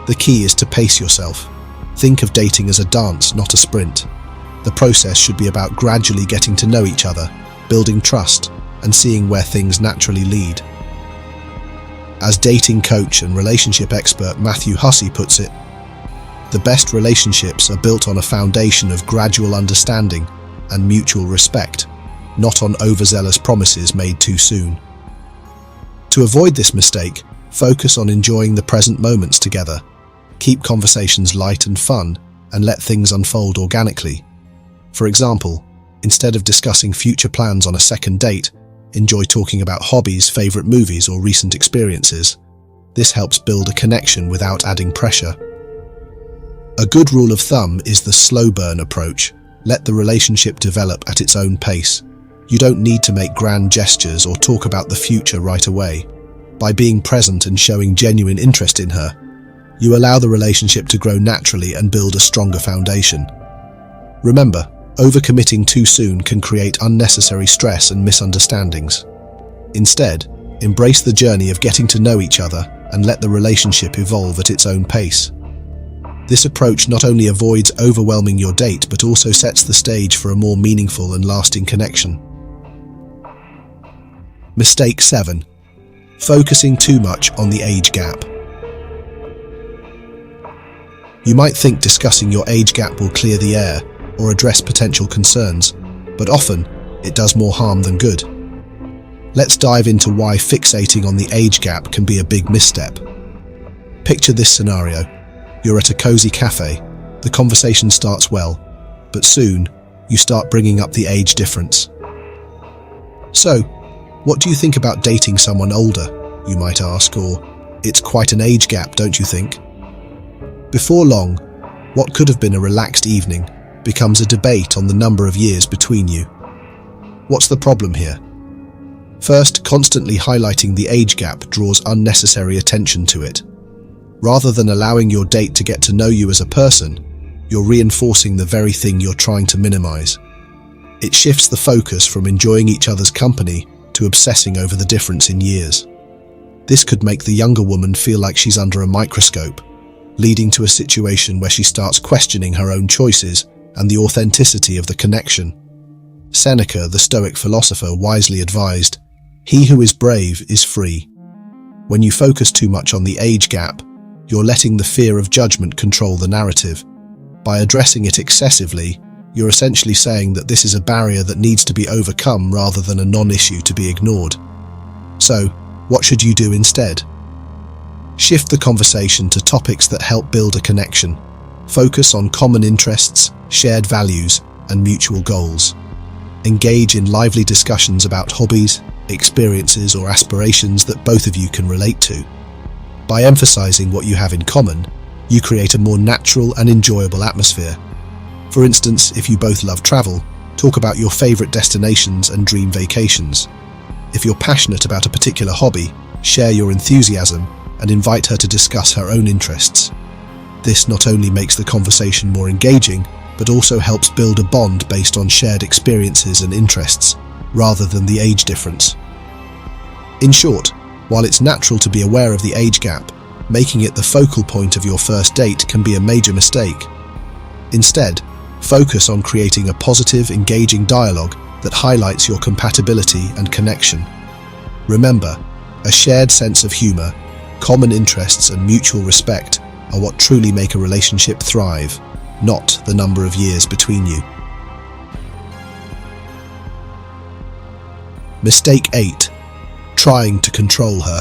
Speaker 1: The key is to pace yourself. Think of dating as a dance, not a sprint. The process should be about gradually getting to know each other, building trust, and seeing where things naturally lead. As dating coach and relationship expert Matthew Hussey puts it, the best relationships are built on a foundation of gradual understanding and mutual respect, not on overzealous promises made too soon. To avoid this mistake, focus on enjoying the present moments together. Keep conversations light and fun, and let things unfold organically. For example, instead of discussing future plans on a second date, enjoy talking about hobbies, favorite movies, or recent experiences. This helps build a connection without adding pressure. A good rule of thumb is the slow burn approach. Let the relationship develop at its own pace. You don't need to make grand gestures or talk about the future right away. By being present and showing genuine interest in her, you allow the relationship to grow naturally and build a stronger foundation. Remember, overcommitting too soon can create unnecessary stress and misunderstandings. Instead, embrace the journey of getting to know each other and let the relationship evolve at its own pace. This approach not only avoids overwhelming your date, but also sets the stage for a more meaningful and lasting connection. Mistake 7. Focusing too much on the age gap. You might think discussing your age gap will clear the air or address potential concerns, but often it does more harm than good. Let's dive into why fixating on the age gap can be a big misstep. Picture this scenario. You're at a cozy cafe. The conversation starts well, but soon you start bringing up the age difference. So, what do you think about dating someone older, you might ask, or it's quite an age gap, don't you think? Before long, what could have been a relaxed evening becomes a debate on the number of years between you. What's the problem here? First, constantly highlighting the age gap draws unnecessary attention to it. Rather than allowing your date to get to know you as a person, you're reinforcing the very thing you're trying to minimize. It shifts the focus from enjoying each other's company to obsessing over the difference in years. This could make the younger woman feel like she's under a microscope, leading to a situation where she starts questioning her own choices and the authenticity of the connection. Seneca, the Stoic philosopher, wisely advised, "He who is brave is free." When you focus too much on the age gap, you're letting the fear of judgment control the narrative. By addressing it excessively, you're essentially saying that this is a barrier that needs to be overcome rather than a non-issue to be ignored. So, what should you do instead? Shift the conversation to topics that help build a connection. Focus on common interests, shared values, and mutual goals. Engage in lively discussions about hobbies, experiences, or aspirations that both of you can relate to. By emphasizing what you have in common, you create a more natural and enjoyable atmosphere. For instance, if you both love travel, talk about your favorite destinations and dream vacations. If you're passionate about a particular hobby, share your enthusiasm and invite her to discuss her own interests. This not only makes the conversation more engaging, but also helps build a bond based on shared experiences and interests, rather than the age difference. In short, while it's natural to be aware of the age gap, making it the focal point of your first date can be a major mistake. Instead, focus on creating a positive, engaging dialogue that highlights your compatibility and connection. Remember, a shared sense of humor, common interests, and mutual respect are what truly make a relationship thrive, not the number of years between you. Mistake 8. Trying to control her.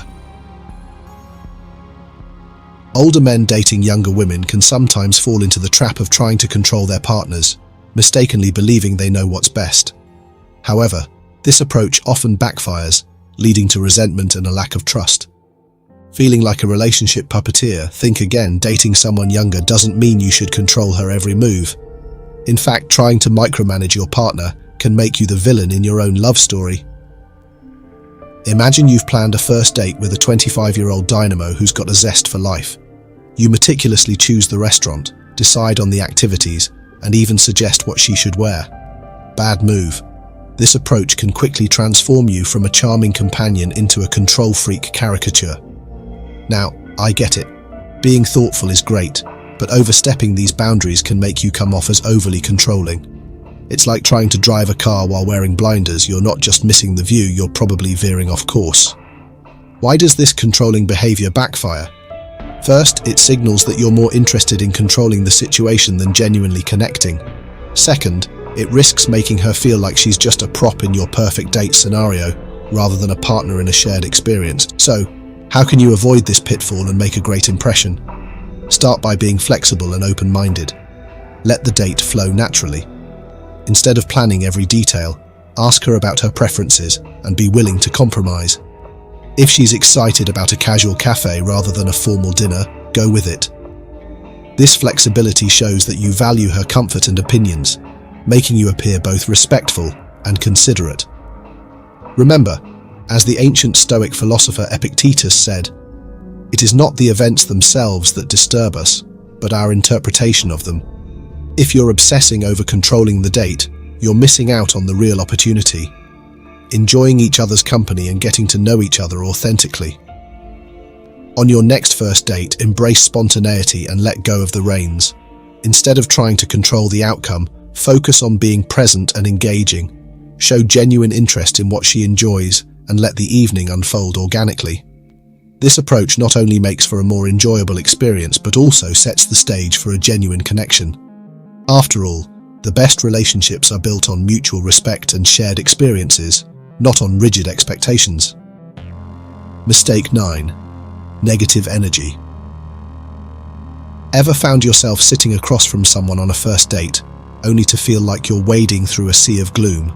Speaker 1: Older men dating younger women can sometimes fall into the trap of trying to control their partners, mistakenly believing they know what's best. However, this approach often backfires, leading to resentment and a lack of trust. Feeling like a relationship puppeteer, think again. Dating someone younger doesn't mean you should control her every move. In fact, trying to micromanage your partner can make you the villain in your own love story. Imagine you've planned a first date with a 25-year-old dynamo who's got a zest for life. You meticulously choose the restaurant, decide on the activities, and even suggest what she should wear. Bad move. This approach can quickly transform you from a charming companion into a control freak caricature. Now, I get it. Being thoughtful is great, but overstepping these boundaries can make you come off as overly controlling. It's like trying to drive a car while wearing blinders. You're not just missing the view, you're probably veering off course. Why does this controlling behavior backfire? First, it signals that you're more interested in controlling the situation than genuinely connecting. Second, it risks making her feel like she's just a prop in your perfect date scenario, rather than a partner in a shared experience. So, how can you avoid this pitfall and make a great impression? Start by being flexible and open-minded. Let the date flow naturally. Instead of planning every detail, ask her about her preferences and be willing to compromise. If she's excited about a casual cafe rather than a formal dinner, go with it. This flexibility shows that you value her comfort and opinions, making you appear both respectful and considerate. Remember, as the ancient Stoic philosopher Epictetus said, "It is not the events themselves that disturb us, but our interpretation of them." If you're obsessing over controlling the date, you're missing out on the real opportunity, enjoying each other's company and getting to know each other authentically. On your next first date, embrace spontaneity and let go of the reins. Instead of trying to control the outcome, focus on being present and engaging. Show genuine interest in what she enjoys and let the evening unfold organically. This approach not only makes for a more enjoyable experience, but also sets the stage for a genuine connection. After all, the best relationships are built on mutual respect and shared experiences, not on rigid expectations. Mistake 9. Negative energy. Ever found yourself sitting across from someone on a first date, only to feel like you're wading through a sea of gloom?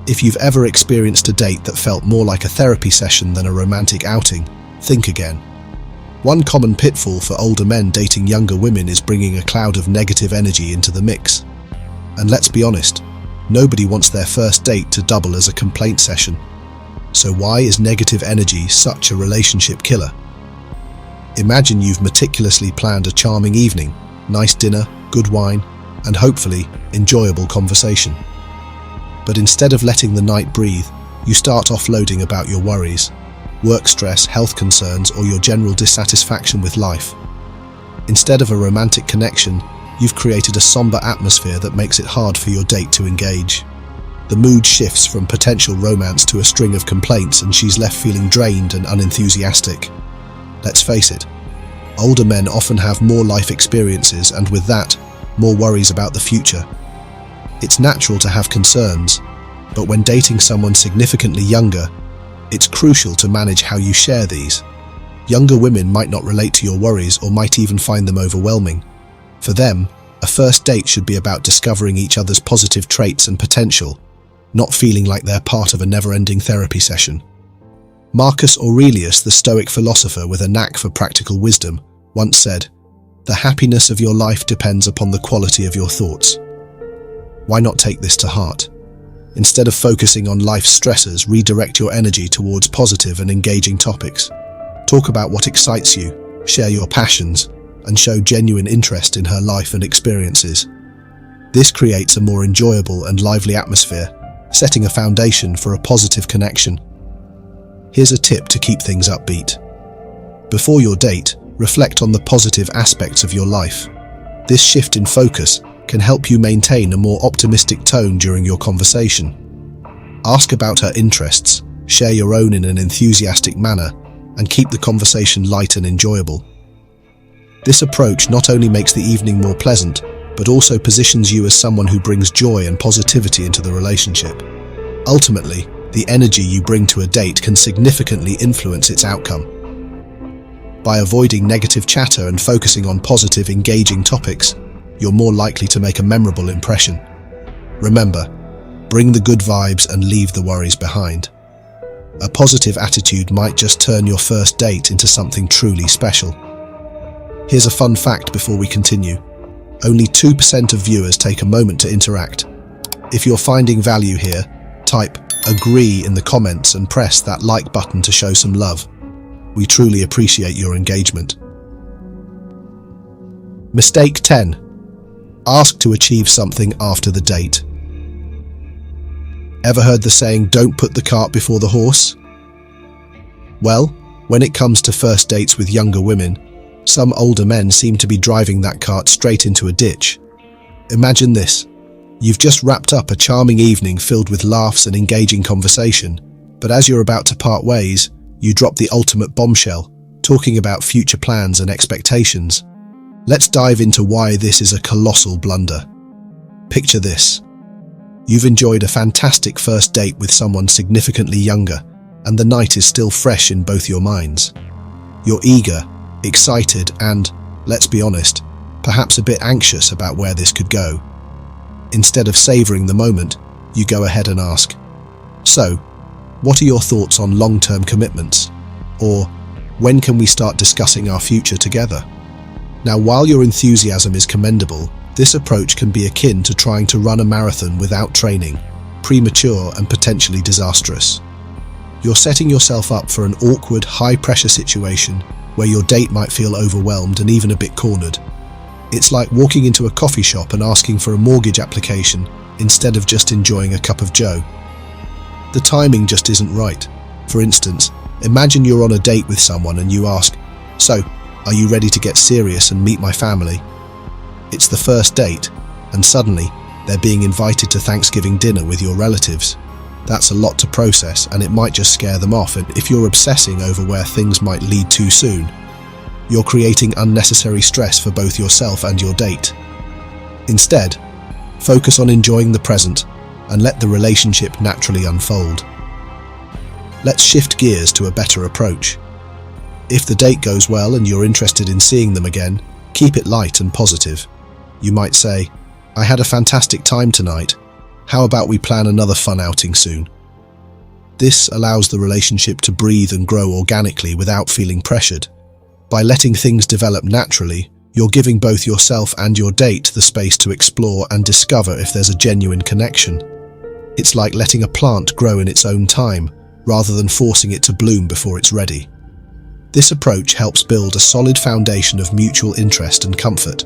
Speaker 1: If you've ever experienced a date that felt more like a therapy session than a romantic outing, think again. One common pitfall for older men dating younger women is bringing a cloud of negative energy into the mix. And let's be honest, nobody wants their first date to double as a complaint session. So why is negative energy such a relationship killer? Imagine you've meticulously planned a charming evening, nice dinner, good wine, and hopefully enjoyable conversation. But instead of letting the night breathe, you start offloading about your worries, work stress, health concerns, or your general dissatisfaction with life. Instead of a romantic connection, you've created a somber atmosphere that makes it hard for your date to engage. The mood shifts from potential romance to a string of complaints, and she's left feeling drained and unenthusiastic. Let's face it, older men often have more life experiences and with that, more worries about the future. It's natural to have concerns, but when dating someone significantly younger, it's crucial to manage how you share these. Younger women might not relate to your worries or might even find them overwhelming. For them, a first date should be about discovering each other's positive traits and potential, not feeling like they're part of a never-ending therapy session. Marcus Aurelius, the Stoic philosopher with a knack for practical wisdom, once said, "The happiness of your life depends upon the quality of your thoughts." Why not take this to heart? Instead of focusing on life's stressors, redirect your energy towards positive and engaging topics. Talk about what excites you, share your passions, and show genuine interest in her life and experiences. This creates a more enjoyable and lively atmosphere, setting a foundation for a positive connection. Here's a tip to keep things upbeat. Before your date, reflect on the positive aspects of your life. This shift in focus can help you maintain a more optimistic tone during your conversation. Ask about her interests, share your own in an enthusiastic manner, and keep the conversation light and enjoyable. This approach not only makes the evening more pleasant, but also positions you as someone who brings joy and positivity into the relationship. Ultimately, the energy you bring to a date can significantly influence its outcome. By avoiding negative chatter and focusing on positive, engaging topics, you're more likely to make a memorable impression. Remember, bring the good vibes and leave the worries behind. A positive attitude might just turn your first date into something truly special. Here's a fun fact before we continue. Only 2% of viewers take a moment to interact. If you're finding value here, type agree in the comments and press that like button to show some love. We truly appreciate your engagement. Mistake 10. Ask to achieve something after the date. Ever heard the saying, don't put the cart before the horse? Well, when it comes to first dates with younger women, some older men seem to be driving that cart straight into a ditch. Imagine this. You've just wrapped up a charming evening filled with laughs and engaging conversation, but as you're about to part ways, you drop the ultimate bombshell, talking about future plans and expectations. Let's dive into why this is a colossal blunder. Picture this. You've enjoyed a fantastic first date with someone significantly younger, and the night is still fresh in both your minds. You're eager, excited, and, let's be honest, perhaps a bit anxious about where this could go. Instead of savoring the moment, you go ahead and ask, "So, what are your thoughts on long-term commitments?" Or, "When can we start discussing our future together?" Now, while your enthusiasm is commendable, this approach can be akin to trying to run a marathon without training, premature and potentially disastrous. You're setting yourself up for an awkward, high-pressure situation where your date might feel overwhelmed and even a bit cornered. It's like walking into a coffee shop and asking for a mortgage application instead of just enjoying a cup of joe. The timing just isn't right. For instance, imagine you're on a date with someone and you ask, "So, are you ready to get serious and meet my family?" It's the first date, and suddenly, they're being invited to Thanksgiving dinner with your relatives. That's a lot to process, and it might just scare them off. And if you're obsessing over where things might lead too soon, you're creating unnecessary stress for both yourself and your date. Instead, focus on enjoying the present and let the relationship naturally unfold. Let's shift gears to a better approach. If the date goes well and you're interested in seeing them again, keep it light and positive. You might say, "I had a fantastic time tonight. How about we plan another fun outing soon?" This allows the relationship to breathe and grow organically without feeling pressured. By letting things develop naturally, you're giving both yourself and your date the space to explore and discover if there's a genuine connection. It's like letting a plant grow in its own time, rather than forcing it to bloom before it's ready. This approach helps build a solid foundation of mutual interest and comfort.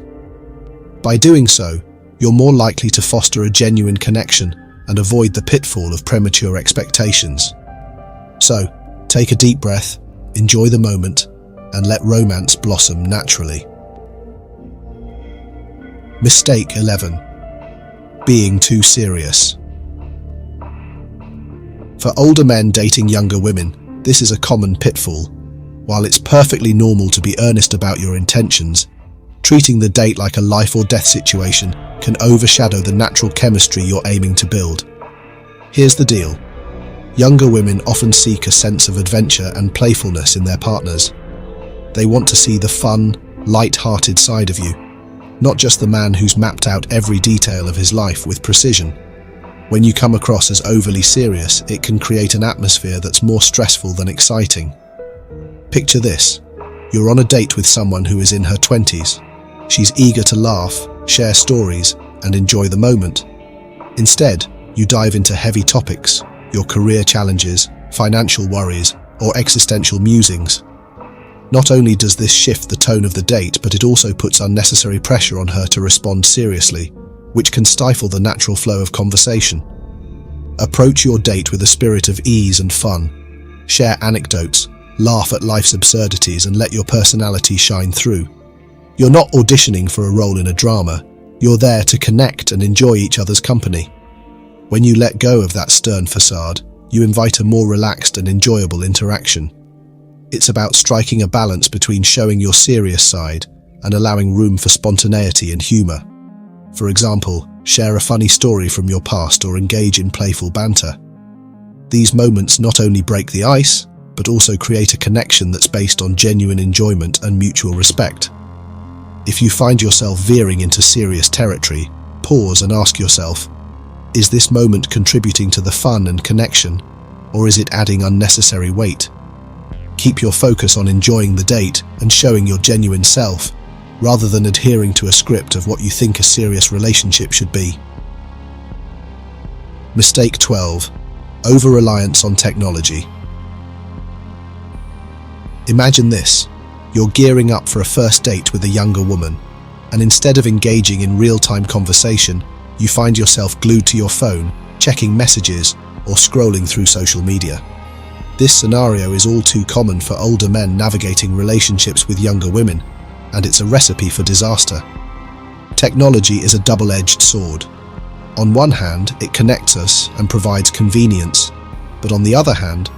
Speaker 1: By doing so, you're more likely to foster a genuine connection and avoid the pitfall of premature expectations. So, take a deep breath, enjoy the moment, and let romance blossom naturally. Mistake 11. Being too serious. For older men dating younger women, this is a common pitfall. While it's perfectly normal to be earnest about your intentions, treating the date like a life or death situation can overshadow the natural chemistry you're aiming to build. Here's the deal. Younger women often seek a sense of adventure and playfulness in their partners. They want to see the fun, light-hearted side of you, not just the man who's mapped out every detail of his life with precision. When you come across as overly serious, it can create an atmosphere that's more stressful than exciting. Picture this. You're on a date with someone who is in her 20s. She's eager to laugh, share stories, and enjoy the moment. Instead, you dive into heavy topics, your career challenges, financial worries, or existential musings. Not only does this shift the tone of the date, but it also puts unnecessary pressure on her to respond seriously, which can stifle the natural flow of conversation. Approach your date with a spirit of ease and fun. share anecdotes, laugh at life's absurdities, and let your personality shine through. You're not auditioning for a role in a drama. You're there to connect and enjoy each other's company. When you let go of that stern facade, you invite a more relaxed and enjoyable interaction. It's about striking a balance between showing your serious side and allowing room for spontaneity and humor. For example, share a funny story from your past or engage in playful banter. These moments not only break the ice, but also create a connection that's based on genuine enjoyment and mutual respect. If you find yourself veering into serious territory, pause and ask yourself, is this moment contributing to the fun and connection, or is it adding unnecessary weight? Keep your focus on enjoying the date and showing your genuine self, rather than adhering to a script of what you think a serious relationship should be. Mistake 12. Over-reliance on technology. Imagine this. You're gearing up for a first date with a younger woman, and instead of engaging in real-time conversation, you find yourself glued to your phone, checking messages, or scrolling through social media. This scenario is all too common for older men navigating relationships with younger women, and it's a recipe for disaster. Technology is a double-edged sword. On one hand, it connects us and provides convenience, but on the other hand,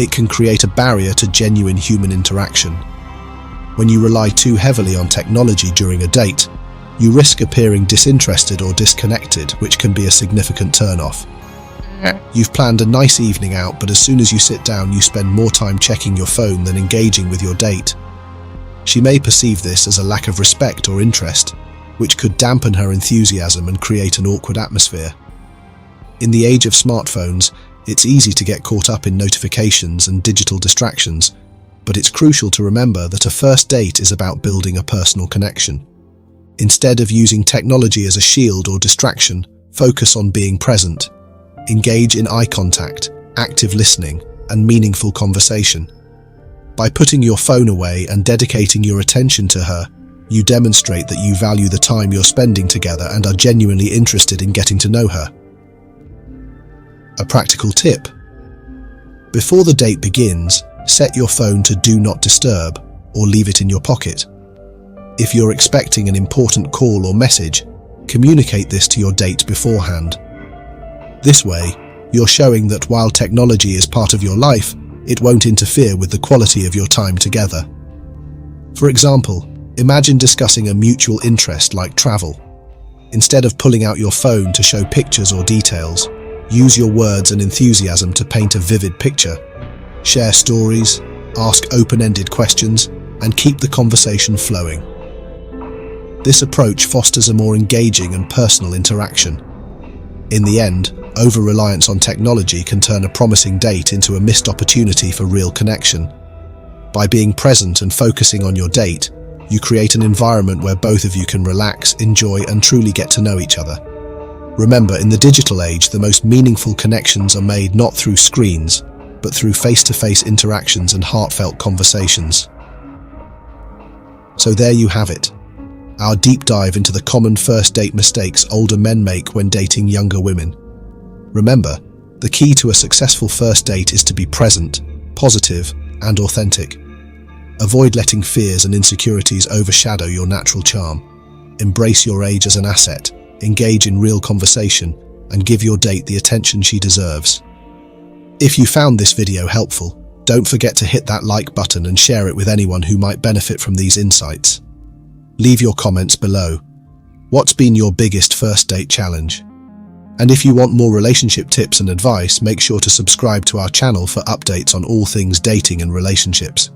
Speaker 1: it can create a barrier to genuine human interaction. When you rely too heavily on technology during a date, you risk appearing disinterested or disconnected, which can be a significant turn-off. You've planned a nice evening out, but as soon as you sit down, you spend more time checking your phone than engaging with your date. She may perceive this as a lack of respect or interest, which could dampen her enthusiasm and create an awkward atmosphere. In the age of smartphones, it's easy to get caught up in notifications and digital distractions, but it's crucial to remember that a first date is about building a personal connection. Instead of using technology as a shield or distraction, focus on being present. Engage in eye contact, active listening, and meaningful conversation. By putting your phone away and dedicating your attention to her, you demonstrate that you value the time you're spending together and are genuinely interested in getting to know her. A practical tip. Before the date begins, set your phone to Do Not Disturb or leave it in your pocket. If you're expecting an important call or message, communicate this to your date beforehand. This way, you're showing that while technology is part of your life, it won't interfere with the quality of your time together. For example, imagine discussing a mutual interest like travel. Instead of pulling out your phone to show pictures or details, use your words and enthusiasm to paint a vivid picture. Share stories, ask open-ended questions, and keep the conversation flowing. This approach fosters a more engaging and personal interaction. In the end, over-reliance on technology can turn a promising date into a missed opportunity for real connection. By being present and focusing on your date, you create an environment where both of you can relax, enjoy, and truly get to know each other. Remember, in the digital age, the most meaningful connections are made not through screens, but through face-to-face interactions and heartfelt conversations. So there you have it, our deep dive into the common first date mistakes older men make when dating younger women. Remember, the key to a successful first date is to be present, positive, and authentic. Avoid letting fears and insecurities overshadow your natural charm. Embrace your age as an asset, engage in real conversation, and give your date the attention she deserves. If you found this video helpful, don't forget to hit that like button and share it with anyone who might benefit from these insights. Leave your comments below. What's been your biggest first date challenge? And if you want more relationship tips and advice, make sure to subscribe to our channel for updates on all things dating and relationships.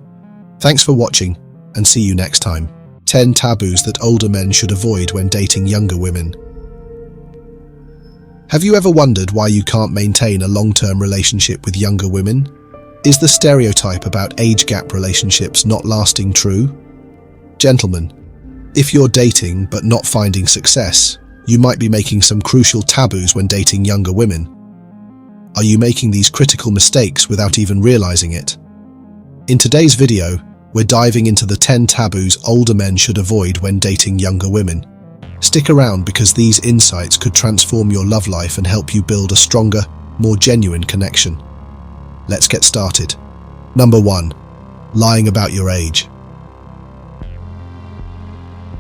Speaker 1: Thanks for watching, and see you next time. 10 taboos that older men should avoid when dating younger women. Have you ever wondered why you can't maintain a long-term relationship with younger women? Is the stereotype about age gap relationships not lasting true? Gentlemen, if you're dating but not finding success, you might be making some crucial taboos when dating younger women. Are you making these critical mistakes without even realizing it? In today's video, we're diving into the 10 taboos older men should avoid when dating younger women. Stick around because these insights could transform your love life and help you build a stronger, more genuine connection. Let's get started. Number 1. Lying about your age.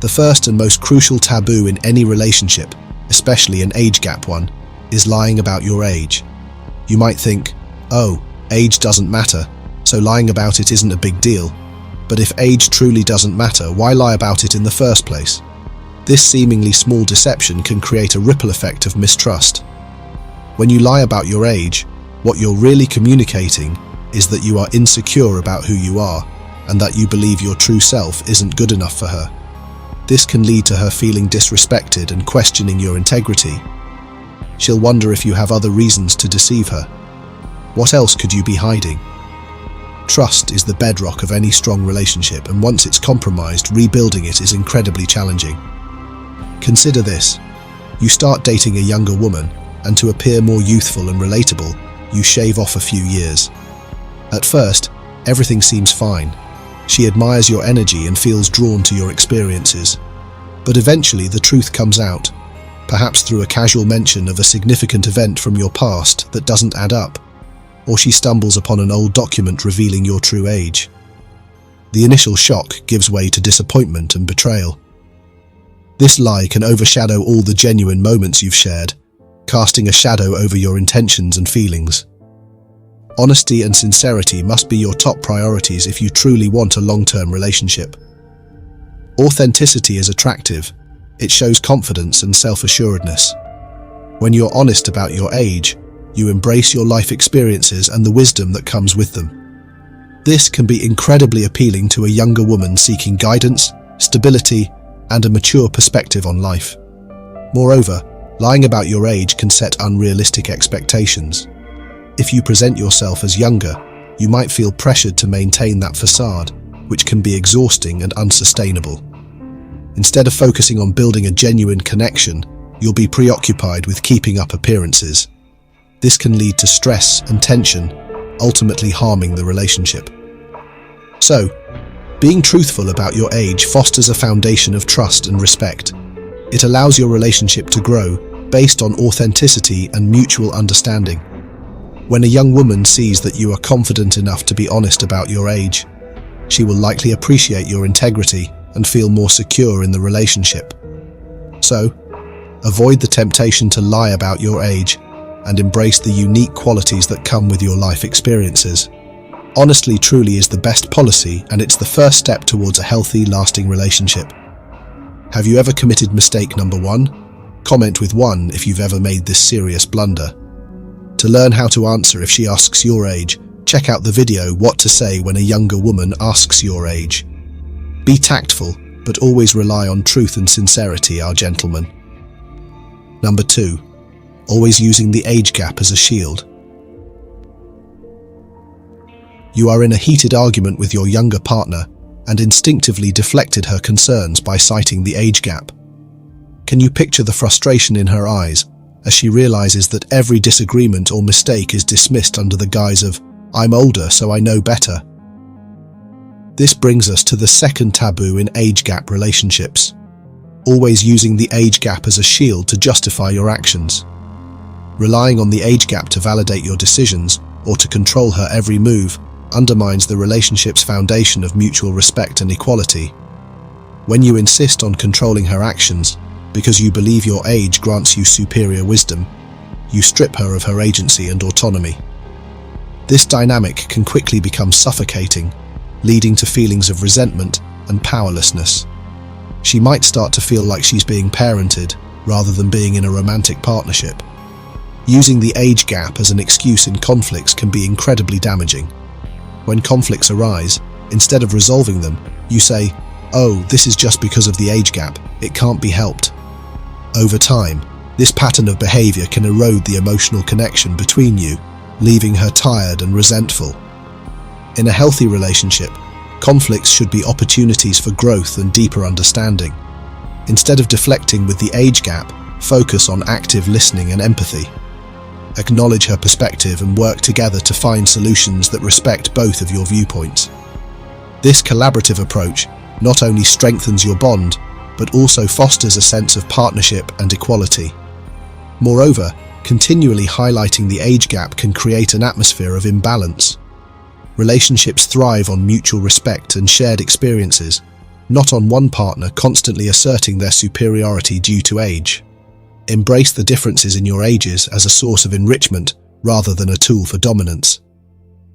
Speaker 1: The first and most crucial taboo in any relationship, especially an age gap one, is lying about your age. You might think, oh, age doesn't matter, so lying about it isn't a big deal. But if age truly doesn't matter, why lie about it in the first place? This seemingly small deception can create a ripple effect of mistrust. When you lie about your age, what you're really communicating is that you are insecure about who you are and that you believe your true self isn't good enough for her. This can lead to her feeling disrespected and questioning your integrity. She'll wonder if you have other reasons to deceive her. What else could you be hiding? Trust is the bedrock of any strong relationship, and once it's compromised, rebuilding it is incredibly challenging. Consider this. You start dating a younger woman, and to appear more youthful and relatable, you shave off a few years. At first, everything seems fine. She admires your energy and feels drawn to your experiences. But eventually the truth comes out, perhaps through a casual mention of a significant event from your past that doesn't add up, or she stumbles upon an old document revealing your true age. The initial shock gives way to disappointment and betrayal. This lie can overshadow all the genuine moments you've shared, casting a shadow over your intentions and feelings. Honesty and sincerity must be your top priorities if you truly want a long-term relationship. Authenticity is attractive. It shows confidence and self-assuredness. When you're honest about your age, you embrace your life experiences and the wisdom that comes with them. This can be incredibly appealing to a younger woman seeking guidance, stability, and a mature perspective on life. Moreover, lying about your age can set unrealistic expectations. If you present yourself as younger, you might feel pressured to maintain that facade, which can be exhausting and unsustainable. Instead of focusing on building a genuine connection, you'll be preoccupied with keeping up appearances. This can lead to stress and tension, ultimately harming the relationship. So, being truthful about your age fosters a foundation of trust and respect. It allows your relationship to grow based on authenticity and mutual understanding. When a young woman sees that you are confident enough to be honest about your age, she will likely appreciate your integrity and feel more secure in the relationship. So, avoid the temptation to lie about your age and embrace the unique qualities that come with your life experiences. Honesty truly is the best policy, and it's the first step towards a healthy, lasting relationship. Have you ever committed mistake number 1? Comment with 1 if you've ever made this serious blunder. To learn how to answer if she asks your age, check out the video What to Say When a Younger Woman Asks Your Age. Be tactful, but always rely on truth and sincerity, our gentlemen. Number 2. Always using the age gap as a shield. You are in a heated argument with your younger partner and instinctively deflected her concerns by citing the age gap. Can you picture the frustration in her eyes as she realizes that every disagreement or mistake is dismissed under the guise of, "I'm older, so I know better"? This brings us to the second taboo in age gap relationships: always using the age gap as a shield to justify your actions. Relying on the age gap to validate your decisions or to control her every move undermines the relationship's foundation of mutual respect and equality. When you insist on controlling her actions because you believe your age grants you superior wisdom, you strip her of her agency and autonomy. This dynamic can quickly become suffocating, leading to feelings of resentment and powerlessness. She might start to feel like she's being parented rather than being in a romantic partnership. Using the age gap as an excuse in conflicts can be incredibly damaging. When conflicts arise, instead of resolving them, you say, "Oh, this is just because of the age gap, it can't be helped." Over time, this pattern of behavior can erode the emotional connection between you, leaving her tired and resentful. In a healthy relationship, conflicts should be opportunities for growth and deeper understanding. Instead of deflecting with the age gap, focus on active listening and empathy. Acknowledge her perspective and work together to find solutions that respect both of your viewpoints. This collaborative approach not only strengthens your bond, but also fosters a sense of partnership and equality. Moreover, continually highlighting the age gap can create an atmosphere of imbalance. Relationships thrive on mutual respect and shared experiences, not on one partner constantly asserting their superiority due to age. Embrace the differences in your ages as a source of enrichment rather than a tool for dominance.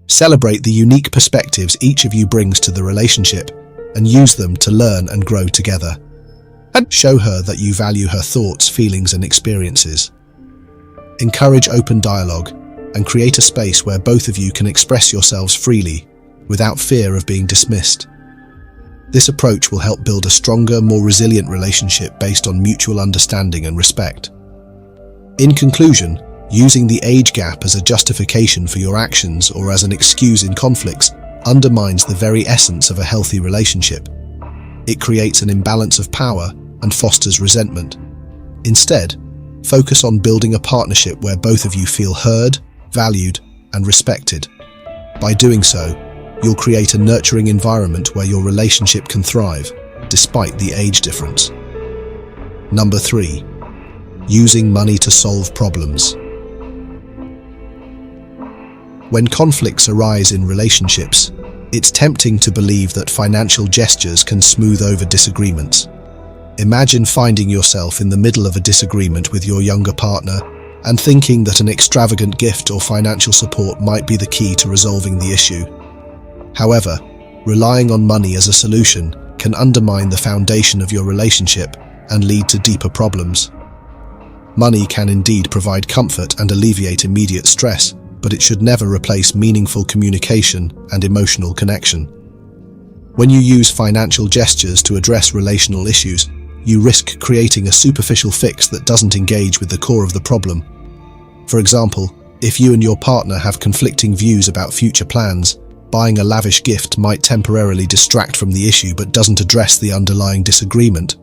Speaker 1: Celebrate the unique perspectives each of you brings to the relationship and use them to learn and grow together. And show her that you value her thoughts, feelings, and experiences. Encourage open dialogue and create a space where both of you can express yourselves freely without fear of being dismissed. This approach will help build a stronger, more resilient relationship based on mutual understanding and respect. In conclusion, using the age gap as a justification for your actions or as an excuse in conflicts undermines the very essence of a healthy relationship. It creates an imbalance of power and fosters resentment. Instead, focus on building a partnership where both of you feel heard, valued, and respected. By doing so, you'll create a nurturing environment where your relationship can thrive, despite the age difference. Number 3. Using money to solve problems. When conflicts arise in relationships, it's tempting to believe that financial gestures can smooth over disagreements. Imagine finding yourself in the middle of a disagreement with your younger partner and thinking that an extravagant gift or financial support might be the key to resolving the issue. However, relying on money as a solution can undermine the foundation of your relationship and lead to deeper problems. Money can indeed provide comfort and alleviate immediate stress, but it should never replace meaningful communication and emotional connection. When you use financial gestures to address relational issues, you risk creating a superficial fix that doesn't engage with the core of the problem. For example, if you and your partner have conflicting views about future plans, buying a lavish gift might temporarily distract from the issue but doesn't address the underlying disagreement.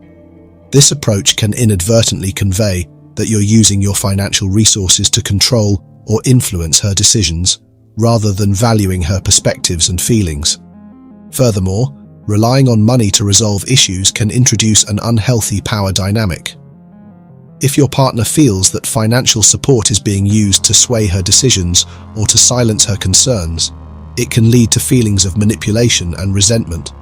Speaker 1: This approach can inadvertently convey that you're using your financial resources to control or influence her decisions, rather than valuing her perspectives and feelings. Furthermore, relying on money to resolve issues can introduce an unhealthy power dynamic. If your partner feels that financial support is being used to sway her decisions or to silence her concerns, it can lead to feelings of manipulation and resentment.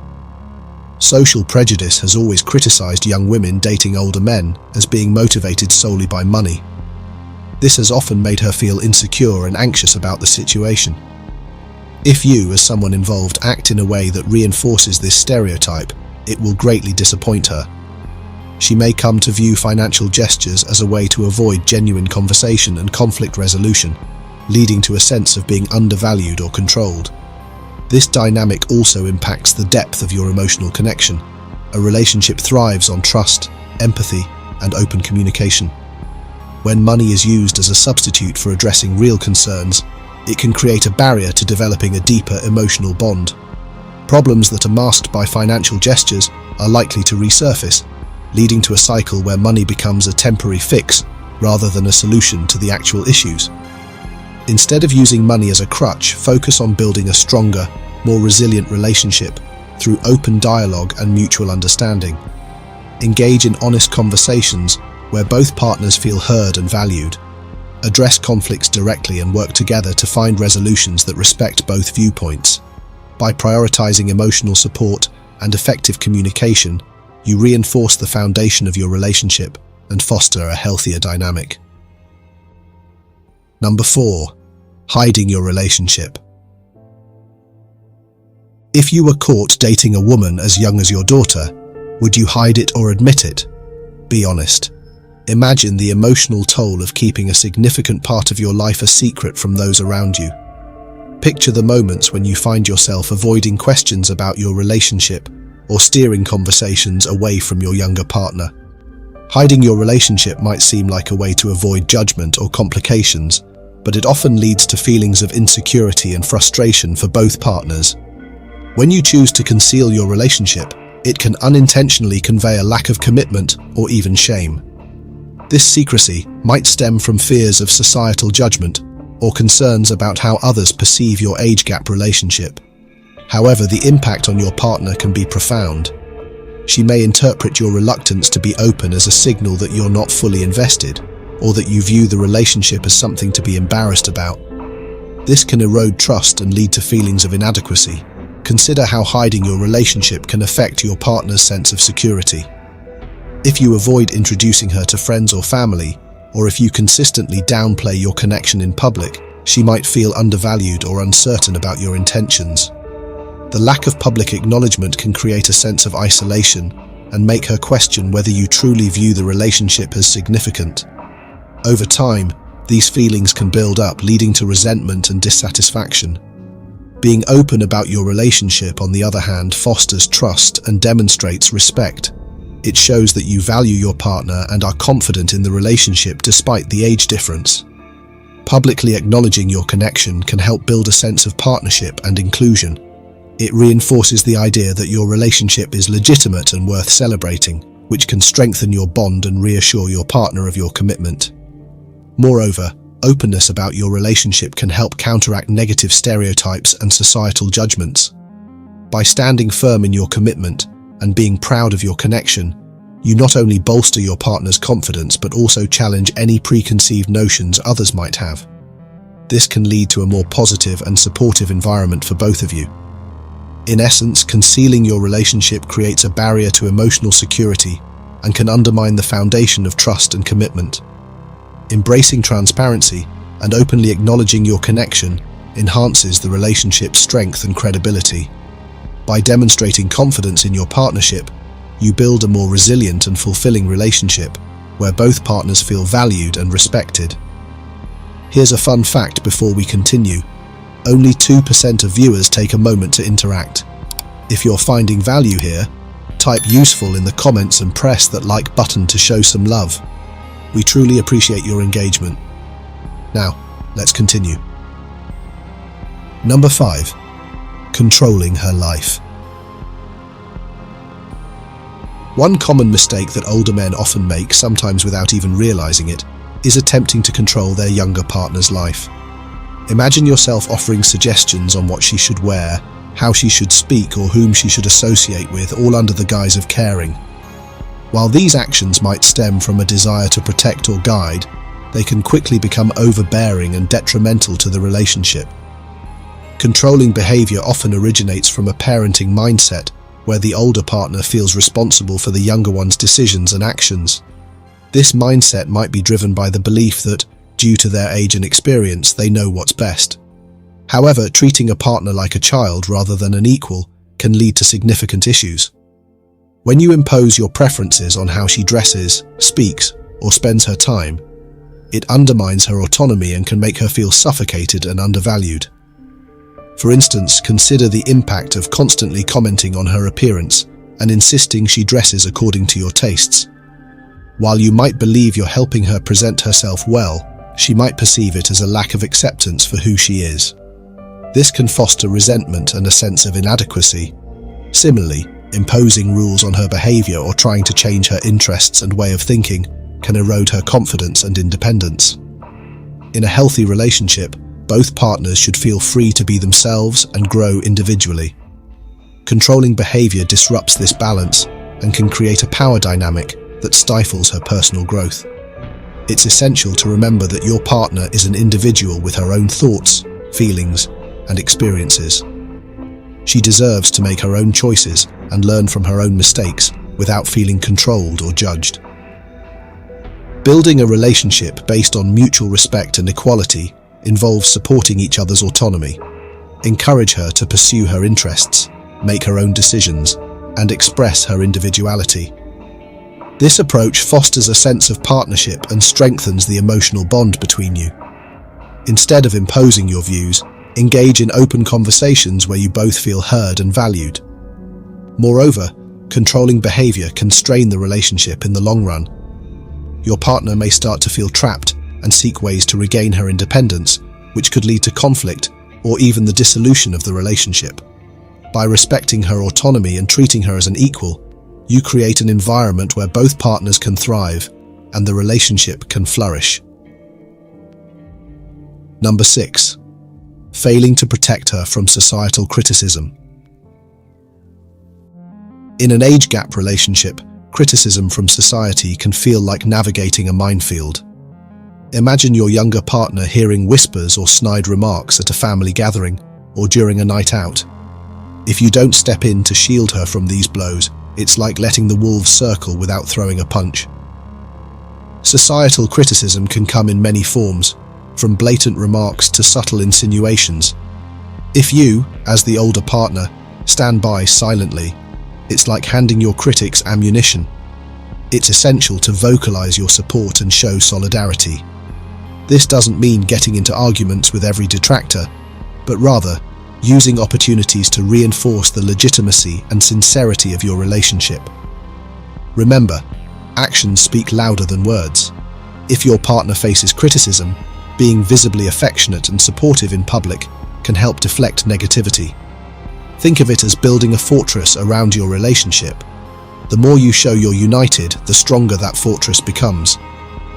Speaker 1: Social prejudice has always criticized young women dating older men as being motivated solely by money. This has often made her feel insecure and anxious about the situation. If you, as someone involved, act in a way that reinforces this stereotype, it will greatly disappoint her. She may come to view financial gestures as a way to avoid genuine conversation and conflict resolution, leading to a sense of being undervalued or controlled. This dynamic also impacts the depth of your emotional connection. A relationship thrives on trust, empathy, and open communication. When money is used as a substitute for addressing real concerns, it can create a barrier to developing a deeper emotional bond. Problems that are masked by financial gestures are likely to resurface, leading to a cycle where money becomes a temporary fix rather than a solution to the actual issues. Instead of using money as a crutch, focus on building a stronger, more resilient relationship through open dialogue and mutual understanding. Engage in honest conversations where both partners feel heard and valued. Address conflicts directly and work together to find resolutions that respect both viewpoints. By prioritizing emotional support and effective communication, you reinforce the foundation of your relationship and foster a healthier dynamic. Number 4. Hiding your relationship. If you were caught dating a woman as young as your daughter, would you hide it or admit it? Be honest. Imagine the emotional toll of keeping a significant part of your life a secret from those around you. Picture the moments when you find yourself avoiding questions about your relationship or steering conversations away from your younger partner. Hiding your relationship might seem like a way to avoid judgment or complications, but it often leads to feelings of insecurity and frustration for both partners. When you choose to conceal your relationship, it can unintentionally convey a lack of commitment or even shame. This secrecy might stem from fears of societal judgment or concerns about how others perceive your age gap relationship. However, the impact on your partner can be profound. She may interpret your reluctance to be open as a signal that you're not fully invested, or that you view the relationship as something to be embarrassed about. This can erode trust and lead to feelings of inadequacy. Consider how hiding your relationship can affect your partner's sense of security. If you avoid introducing her to friends or family, or if you consistently downplay your connection in public, she might feel undervalued or uncertain about your intentions. The lack of public acknowledgement can create a sense of isolation and make her question whether you truly view the relationship as significant. Over time, these feelings can build up, leading to resentment and dissatisfaction. Being open about your relationship, on the other hand, fosters trust and demonstrates respect. It shows that you value your partner and are confident in the relationship despite the age difference. Publicly acknowledging your connection can help build a sense of partnership and inclusion. It reinforces the idea that your relationship is legitimate and worth celebrating, which can strengthen your bond and reassure your partner of your commitment. Moreover, openness about your relationship can help counteract negative stereotypes and societal judgments. By standing firm in your commitment and being proud of your connection, you not only bolster your partner's confidence but also challenge any preconceived notions others might have. This can lead to a more positive and supportive environment for both of you. In essence, concealing your relationship creates a barrier to emotional security and can undermine the foundation of trust and commitment. Embracing transparency and openly acknowledging your connection enhances the relationship's strength and credibility. By demonstrating confidence in your partnership, you build a more resilient and fulfilling relationship where both partners feel valued and respected. Here's a fun fact before we continue. Only 2% of viewers take a moment to interact. If you're finding value here, type useful in the comments and press that like button to show some love. We truly appreciate your engagement. Now, let's continue. Number 5. Controlling her life. One common mistake that older men often make, sometimes without even realizing it, is attempting to control their younger partner's life. Imagine yourself offering suggestions on what she should wear, how she should speak, or whom she should associate with, all under the guise of caring. While these actions might stem from a desire to protect or guide, they can quickly become overbearing and detrimental to the relationship. Controlling behavior often originates from a parenting mindset where the older partner feels responsible for the younger one's decisions and actions. This mindset might be driven by the belief that, due to their age and experience, they know what's best. However, treating a partner like a child rather than an equal can lead to significant issues. When you impose your preferences on how she dresses, speaks, or spends her time, it undermines her autonomy and can make her feel suffocated and undervalued. For instance, consider the impact of constantly commenting on her appearance and insisting she dresses according to your tastes. While you might believe you're helping her present herself well, she might perceive it as a lack of acceptance for who she is. This can foster resentment and a sense of inadequacy. Similarly, imposing rules on her behavior or trying to change her interests and way of thinking can erode her confidence and independence. In a healthy relationship, both partners should feel free to be themselves and grow individually. Controlling behavior disrupts this balance and can create a power dynamic that stifles her personal growth. It's essential to remember that your partner is an individual with her own thoughts, feelings, and experiences. She deserves to make her own choices and learn from her own mistakes without feeling controlled or judged. Building a relationship based on mutual respect and equality involves supporting each other's autonomy. Encourage her to pursue her interests, make her own decisions, and express her individuality. This approach fosters a sense of partnership and strengthens the emotional bond between you. Instead of imposing your views, engage in open conversations where you both feel heard and valued. Moreover, controlling behavior can strain the relationship in the long run. Your partner may start to feel trapped and seek ways to regain her independence, which could lead to conflict or even the dissolution of the relationship. By respecting her autonomy and treating her as an equal, you create an environment where both partners can thrive and the relationship can flourish. Number 6. Failing to protect her from societal criticism. In an age gap relationship, criticism from society can feel like navigating a minefield. Imagine your younger partner hearing whispers or snide remarks at a family gathering or during a night out. If you don't step in to shield her from these blows, it's like letting the wolves circle without throwing a punch. Societal criticism can come in many forms, from blatant remarks to subtle insinuations. If you, as the older partner, stand by silently, it's like handing your critics ammunition. It's essential to vocalize your support and show solidarity. This doesn't mean getting into arguments with every detractor, but rather using opportunities to reinforce the legitimacy and sincerity of your relationship. Remember, actions speak louder than words. If your partner faces criticism, being visibly affectionate and supportive in public can help deflect negativity. Think of it as building a fortress around your relationship. The more you show you're united, the stronger that fortress becomes.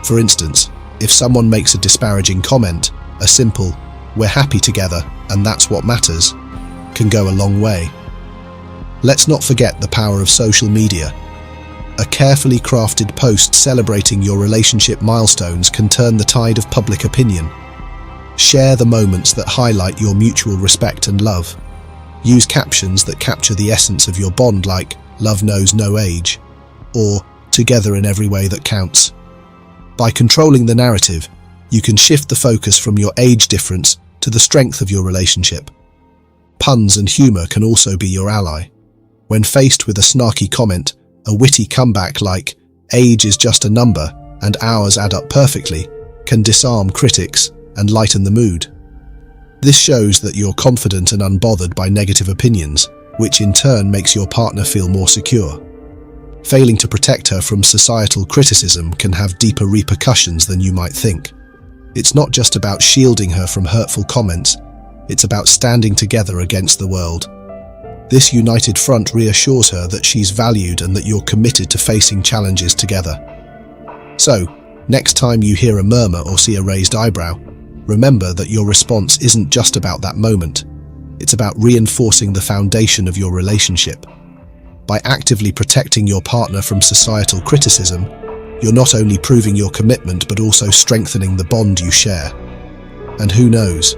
Speaker 1: For instance, if someone makes a disparaging comment, a simple, "We're happy together and that's what matters," can go a long way. Let's not forget the power of social media. A carefully crafted post celebrating your relationship milestones can turn the tide of public opinion. Share the moments that highlight your mutual respect and love. Use captions that capture the essence of your bond, like "Love knows no age" or "Together in every way that counts." By controlling the narrative, you can shift the focus from your age difference to the strength of your relationship. Puns and humor can also be your ally. When faced with a snarky comment, a witty comeback like "Age is just a number and hours add up perfectly" can disarm critics and lighten the mood. This shows that you're confident and unbothered by negative opinions, which in turn makes your partner feel more secure. Failing to protect her from societal criticism can have deeper repercussions than you might think. It's not just about shielding her from hurtful comments, it's about standing together against the world. This united front reassures her that she's valued and that you're committed to facing challenges together. So, next time you hear a murmur or see a raised eyebrow, remember that your response isn't just about that moment. It's about reinforcing the foundation of your relationship. By actively protecting your partner from societal criticism, you're not only proving your commitment but also strengthening the bond you share. And who knows,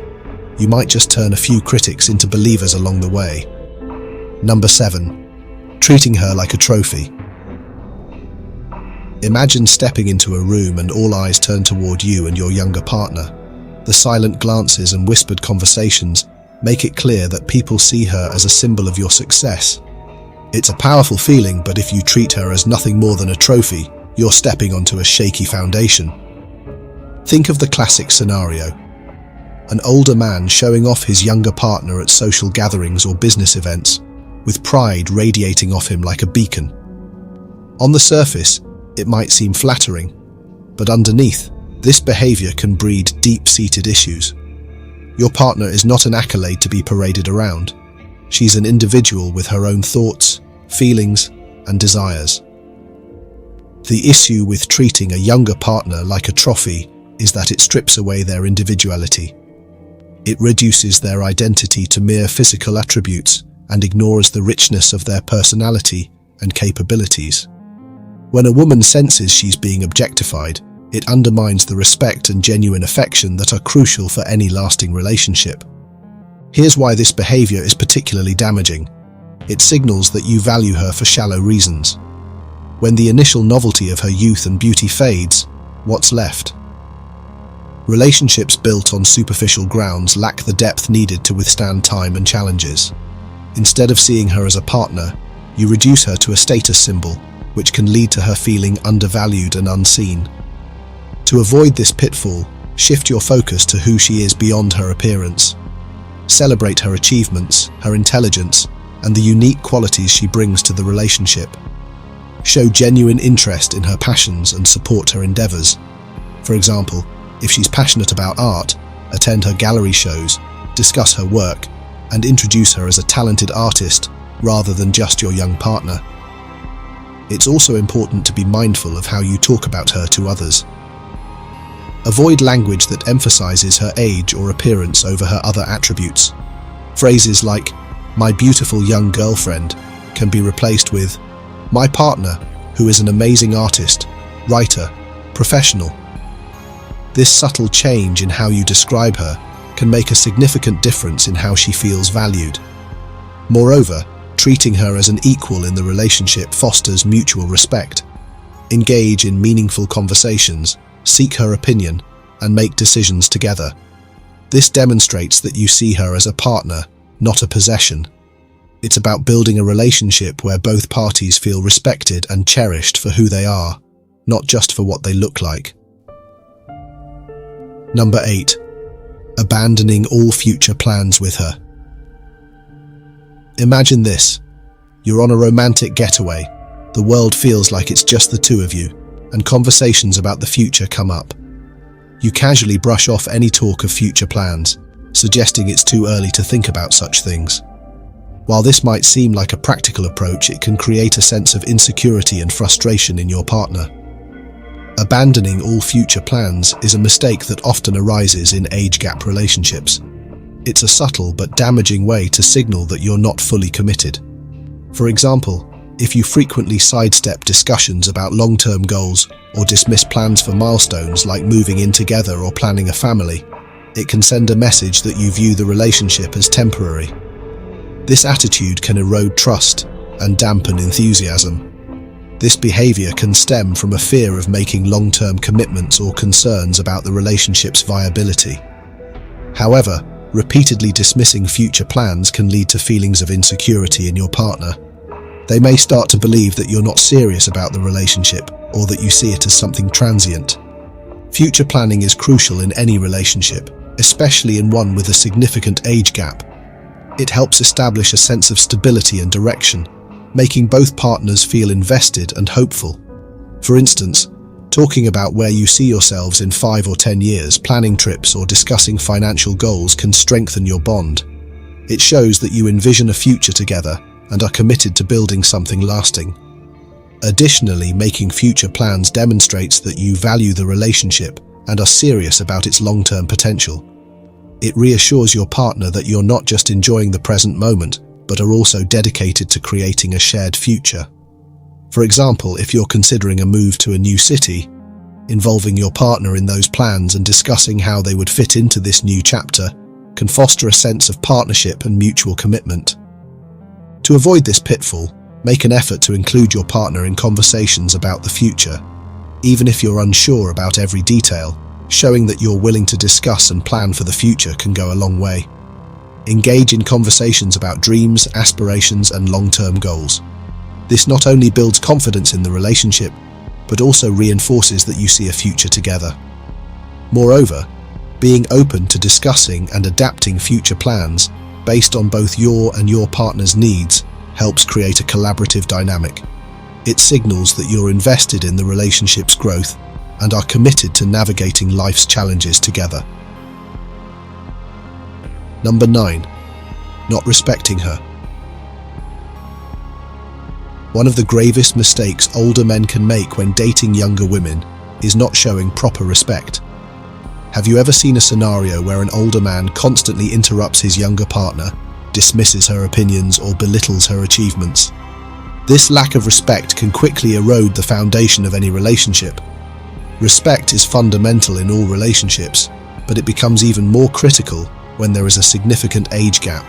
Speaker 1: you might just turn a few critics into believers along the way. Number 7. Treating her like a trophy. Imagine stepping into a room and all eyes turn toward you and your younger partner. The silent glances and whispered conversations make it clear that people see her as a symbol of your success. It's a powerful feeling, but if you treat her as nothing more than a trophy, you're stepping onto a shaky foundation. Think of the classic scenario. An older man showing off his younger partner at social gatherings or business events, with pride radiating off him like a beacon. On the surface, it might seem flattering, but underneath, this behavior can breed deep-seated issues. Your partner is not an accolade to be paraded around. She's an individual with her own thoughts, feelings, and desires. The issue with treating a younger partner like a trophy is that it strips away their individuality. It reduces their identity to mere physical attributes and ignores the richness of their personality and capabilities. When a woman senses she's being objectified, it undermines the respect and genuine affection that are crucial for any lasting relationship. Here's why this behavior is particularly damaging. It signals that you value her for shallow reasons. When the initial novelty of her youth and beauty fades, what's left? Relationships built on superficial grounds lack the depth needed to withstand time and challenges. Instead of seeing her as a partner, you reduce her to a status symbol, which can lead to her feeling undervalued and unseen. To avoid this pitfall, shift your focus to who she is beyond her appearance. Celebrate her achievements, her intelligence, and the unique qualities she brings to the relationship. Show genuine interest in her passions and support her endeavors. For example, if she's passionate about art, attend her gallery shows, discuss her work, and introduce her as a talented artist rather than just your young partner. It's also important to be mindful of how you talk about her to others. Avoid language that emphasizes her age or appearance over her other attributes. Phrases like, "My beautiful young girlfriend," can be replaced with, "My partner, who is an amazing artist, writer, professional." This subtle change in how you describe her can make a significant difference in how she feels valued. Moreover, treating her as an equal in the relationship fosters mutual respect. Engage in meaningful conversations, seek her opinion, and make decisions together. This demonstrates that you see her as a partner, not a possession. It's about building a relationship where both parties feel respected and cherished for who they are, not just for what they look like. Number 8. Abandoning all future plans with her. Imagine this. You're on a romantic getaway. The world feels like it's just the two of you, and conversations about the future come up. You casually brush off any talk of future plans, suggesting it's too early to think about such things. While this might seem like a practical approach, it can create a sense of insecurity and frustration in your partner. Abandoning all future plans is a mistake that often arises in age gap relationships. It's a subtle but damaging way to signal that you're not fully committed. For example, if you frequently sidestep discussions about long-term goals or dismiss plans for milestones like moving in together or planning a family, it can send a message that you view the relationship as temporary. This attitude can erode trust and dampen enthusiasm. This behavior can stem from a fear of making long-term commitments or concerns about the relationship's viability. However, repeatedly dismissing future plans can lead to feelings of insecurity in your partner. They may start to believe that you're not serious about the relationship or that you see it as something transient. Future planning is crucial in any relationship, especially in one with a significant age gap. It helps establish a sense of stability and direction, making both partners feel invested and hopeful. For instance, talking about where you see yourselves in 5 or 10 years, planning trips, or discussing financial goals can strengthen your bond. It shows that you envision a future together and are committed to building something lasting. Additionally, making future plans demonstrates that you value the relationship and are serious about its long-term potential. It reassures your partner that you're not just enjoying the present moment, but are also dedicated to creating a shared future. For example, if you're considering a move to a new city, involving your partner in those plans and discussing how they would fit into this new chapter can foster a sense of partnership and mutual commitment. To avoid this pitfall, make an effort to include your partner in conversations about the future. Even if you're unsure about every detail, showing that you're willing to discuss and plan for the future can go a long way. Engage in conversations about dreams, aspirations, and long-term goals. This not only builds confidence in the relationship, but also reinforces that you see a future together. Moreover, being open to discussing and adapting future plans based on both your and your partner's needs helps create a collaborative dynamic. It signals that you're invested in the relationship's growth and are committed to navigating life's challenges together. Number 9. Not respecting her. One of the gravest mistakes older men can make when dating younger women is not showing proper respect. Have you ever seen a scenario where an older man constantly interrupts his younger partner, dismisses her opinions, or belittles her achievements? This lack of respect can quickly erode the foundation of any relationship. Respect is fundamental in all relationships, but it becomes even more critical when there is a significant age gap.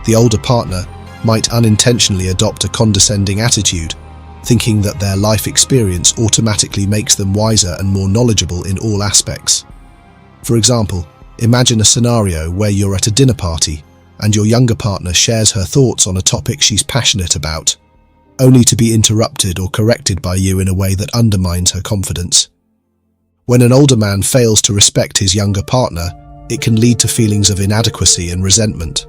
Speaker 1: The older partner might unintentionally adopt a condescending attitude, thinking that their life experience automatically makes them wiser and more knowledgeable in all aspects. For example, imagine a scenario where you're at a dinner party and your younger partner shares her thoughts on a topic she's passionate about, only to be interrupted or corrected by you in a way that undermines her confidence. When an older man fails to respect his younger partner, it can lead to feelings of inadequacy and resentment.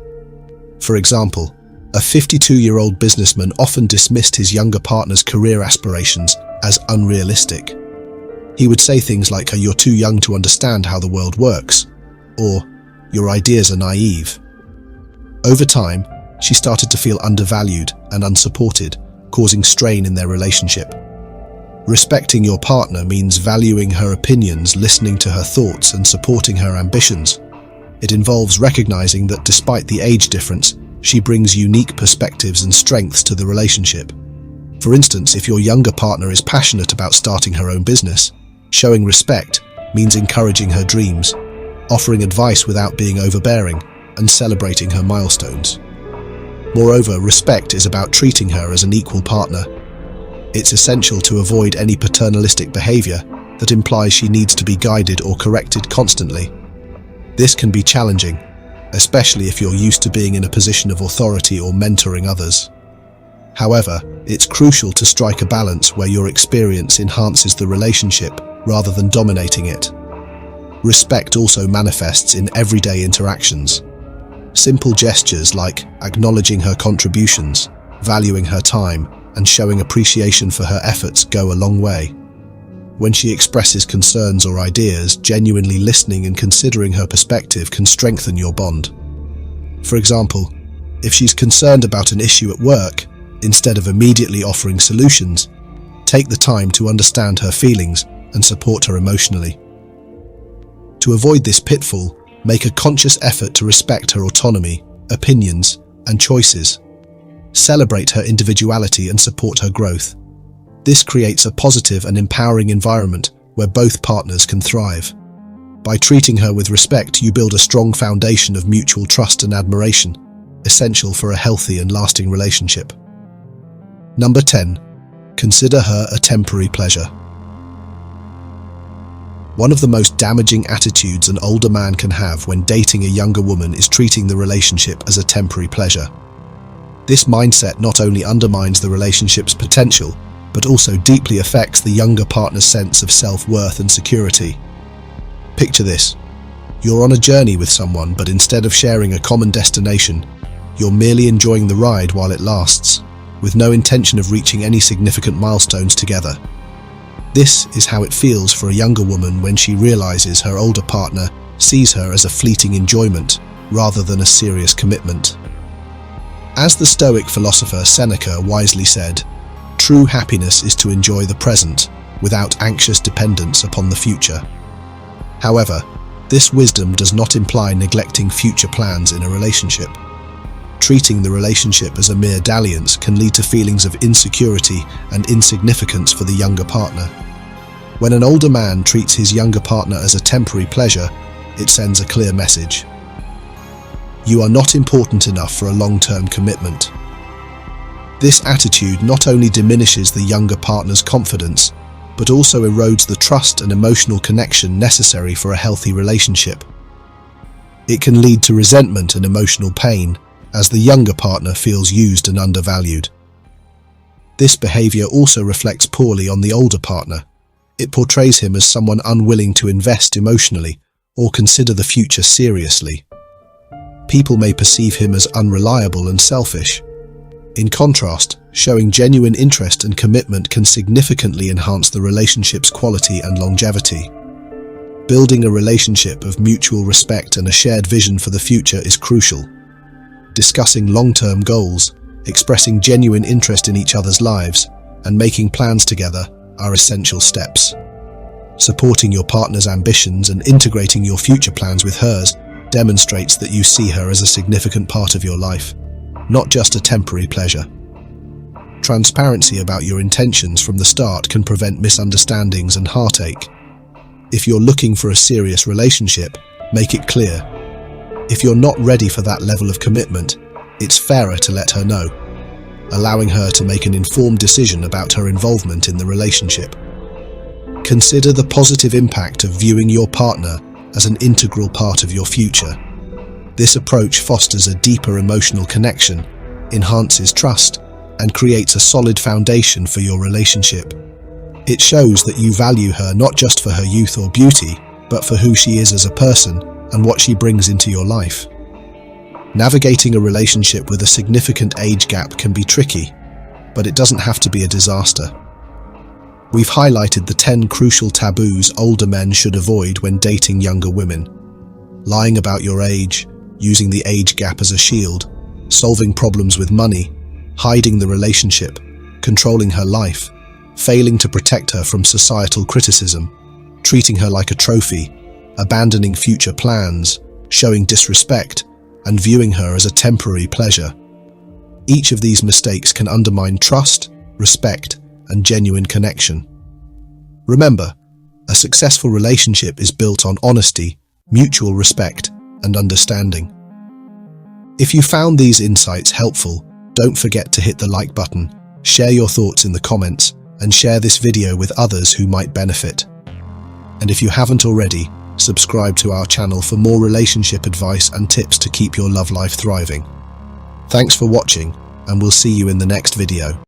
Speaker 1: For example, a 52-year-old businessman often dismissed his younger partner's career aspirations as unrealistic. He would say things like, "You're too young to understand how the world works," or "Your ideas are naive." Over time, she started to feel undervalued and unsupported, causing strain in their relationship. Respecting your partner means valuing her opinions, listening to her thoughts, and supporting her ambitions. It involves recognizing that despite the age difference, she brings unique perspectives and strengths to the relationship. For instance, if your younger partner is passionate about starting her own business, showing respect means encouraging her dreams, offering advice without being overbearing, and celebrating her milestones. Moreover, respect is about treating her as an equal partner. It's essential to avoid any paternalistic behavior that implies she needs to be guided or corrected constantly. This can be challenging, especially if you're used to being in a position of authority or mentoring others. However, it's crucial to strike a balance where your experience enhances the relationship rather than dominating it. Respect also manifests in everyday interactions. Simple gestures like acknowledging her contributions, valuing her time, and showing appreciation for her efforts go a long way. When she expresses concerns or ideas, genuinely listening and considering her perspective can strengthen your bond. For example, if she's concerned about an issue at work, instead of immediately offering solutions, take the time to understand her feelings and support her emotionally. To avoid this pitfall, make a conscious effort to respect her autonomy, opinions, and choices. Celebrate her individuality and support her growth. This creates a positive and empowering environment where both partners can thrive. By treating her with respect, you build a strong foundation of mutual trust and admiration, essential for a healthy and lasting relationship. Number 10. Consider her a temporary pleasure. One of the most damaging attitudes an older man can have when dating a younger woman is treating the relationship as a temporary pleasure. This mindset not only undermines the relationship's potential, but also deeply affects the younger partner's sense of self-worth and security. Picture this. You're on a journey with someone, but instead of sharing a common destination, you're merely enjoying the ride while it lasts, with no intention of reaching any significant milestones together. This is how it feels for a younger woman when she realizes her older partner sees her as a fleeting enjoyment rather than a serious commitment. As the Stoic philosopher Seneca wisely said, true happiness is to enjoy the present without anxious dependence upon the future. However, this wisdom does not imply neglecting future plans in a relationship. Treating the relationship as a mere dalliance can lead to feelings of insecurity and insignificance for the younger partner. When an older man treats his younger partner as a temporary pleasure, it sends a clear message. You are not important enough for a long-term commitment. This attitude not only diminishes the younger partner's confidence, but also erodes the trust and emotional connection necessary for a healthy relationship. It can lead to resentment and emotional pain, as the younger partner feels used and undervalued. This behavior also reflects poorly on the older partner. It portrays him as someone unwilling to invest emotionally or consider the future seriously. People may perceive him as unreliable and selfish. In contrast, showing genuine interest and commitment can significantly enhance the relationship's quality and longevity. Building a relationship of mutual respect and a shared vision for the future is crucial. Discussing long-term goals, expressing genuine interest in each other's lives, and making plans together are essential steps. Supporting your partner's ambitions and integrating your future plans with hers demonstrates that you see her as a significant part of your life, not just a temporary pleasure. Transparency about your intentions from the start can prevent misunderstandings and heartache. If you're looking for a serious relationship, make it clear. If you're not ready for that level of commitment, it's fairer to let her know, allowing her to make an informed decision about her involvement in the relationship. Consider the positive impact of viewing your partner as an integral part of your future. This approach fosters a deeper emotional connection, enhances trust, and creates a solid foundation for your relationship. It shows that you value her not just for her youth or beauty, but for who she is as a person and what she brings into your life. Navigating a relationship with a significant age gap can be tricky, but it doesn't have to be a disaster. We've highlighted the 10 crucial taboos older men should avoid when dating younger women. Lying about your age, using the age gap as a shield, solving problems with money, hiding the relationship, controlling her life, failing to protect her from societal criticism, treating her like a trophy, abandoning future plans, showing disrespect, and viewing her as a temporary pleasure. Each of these mistakes can undermine trust, respect, and genuine connection. Remember, A successful relationship is built on honesty, mutual respect, and understanding. If you found these insights helpful, don't forget to hit the like button, share your thoughts in the comments, and share this video with others who might benefit. And if you haven't already, subscribe to our channel for more relationship advice and tips to keep your love life thriving. Thanks for watching, and we'll see you in the next video.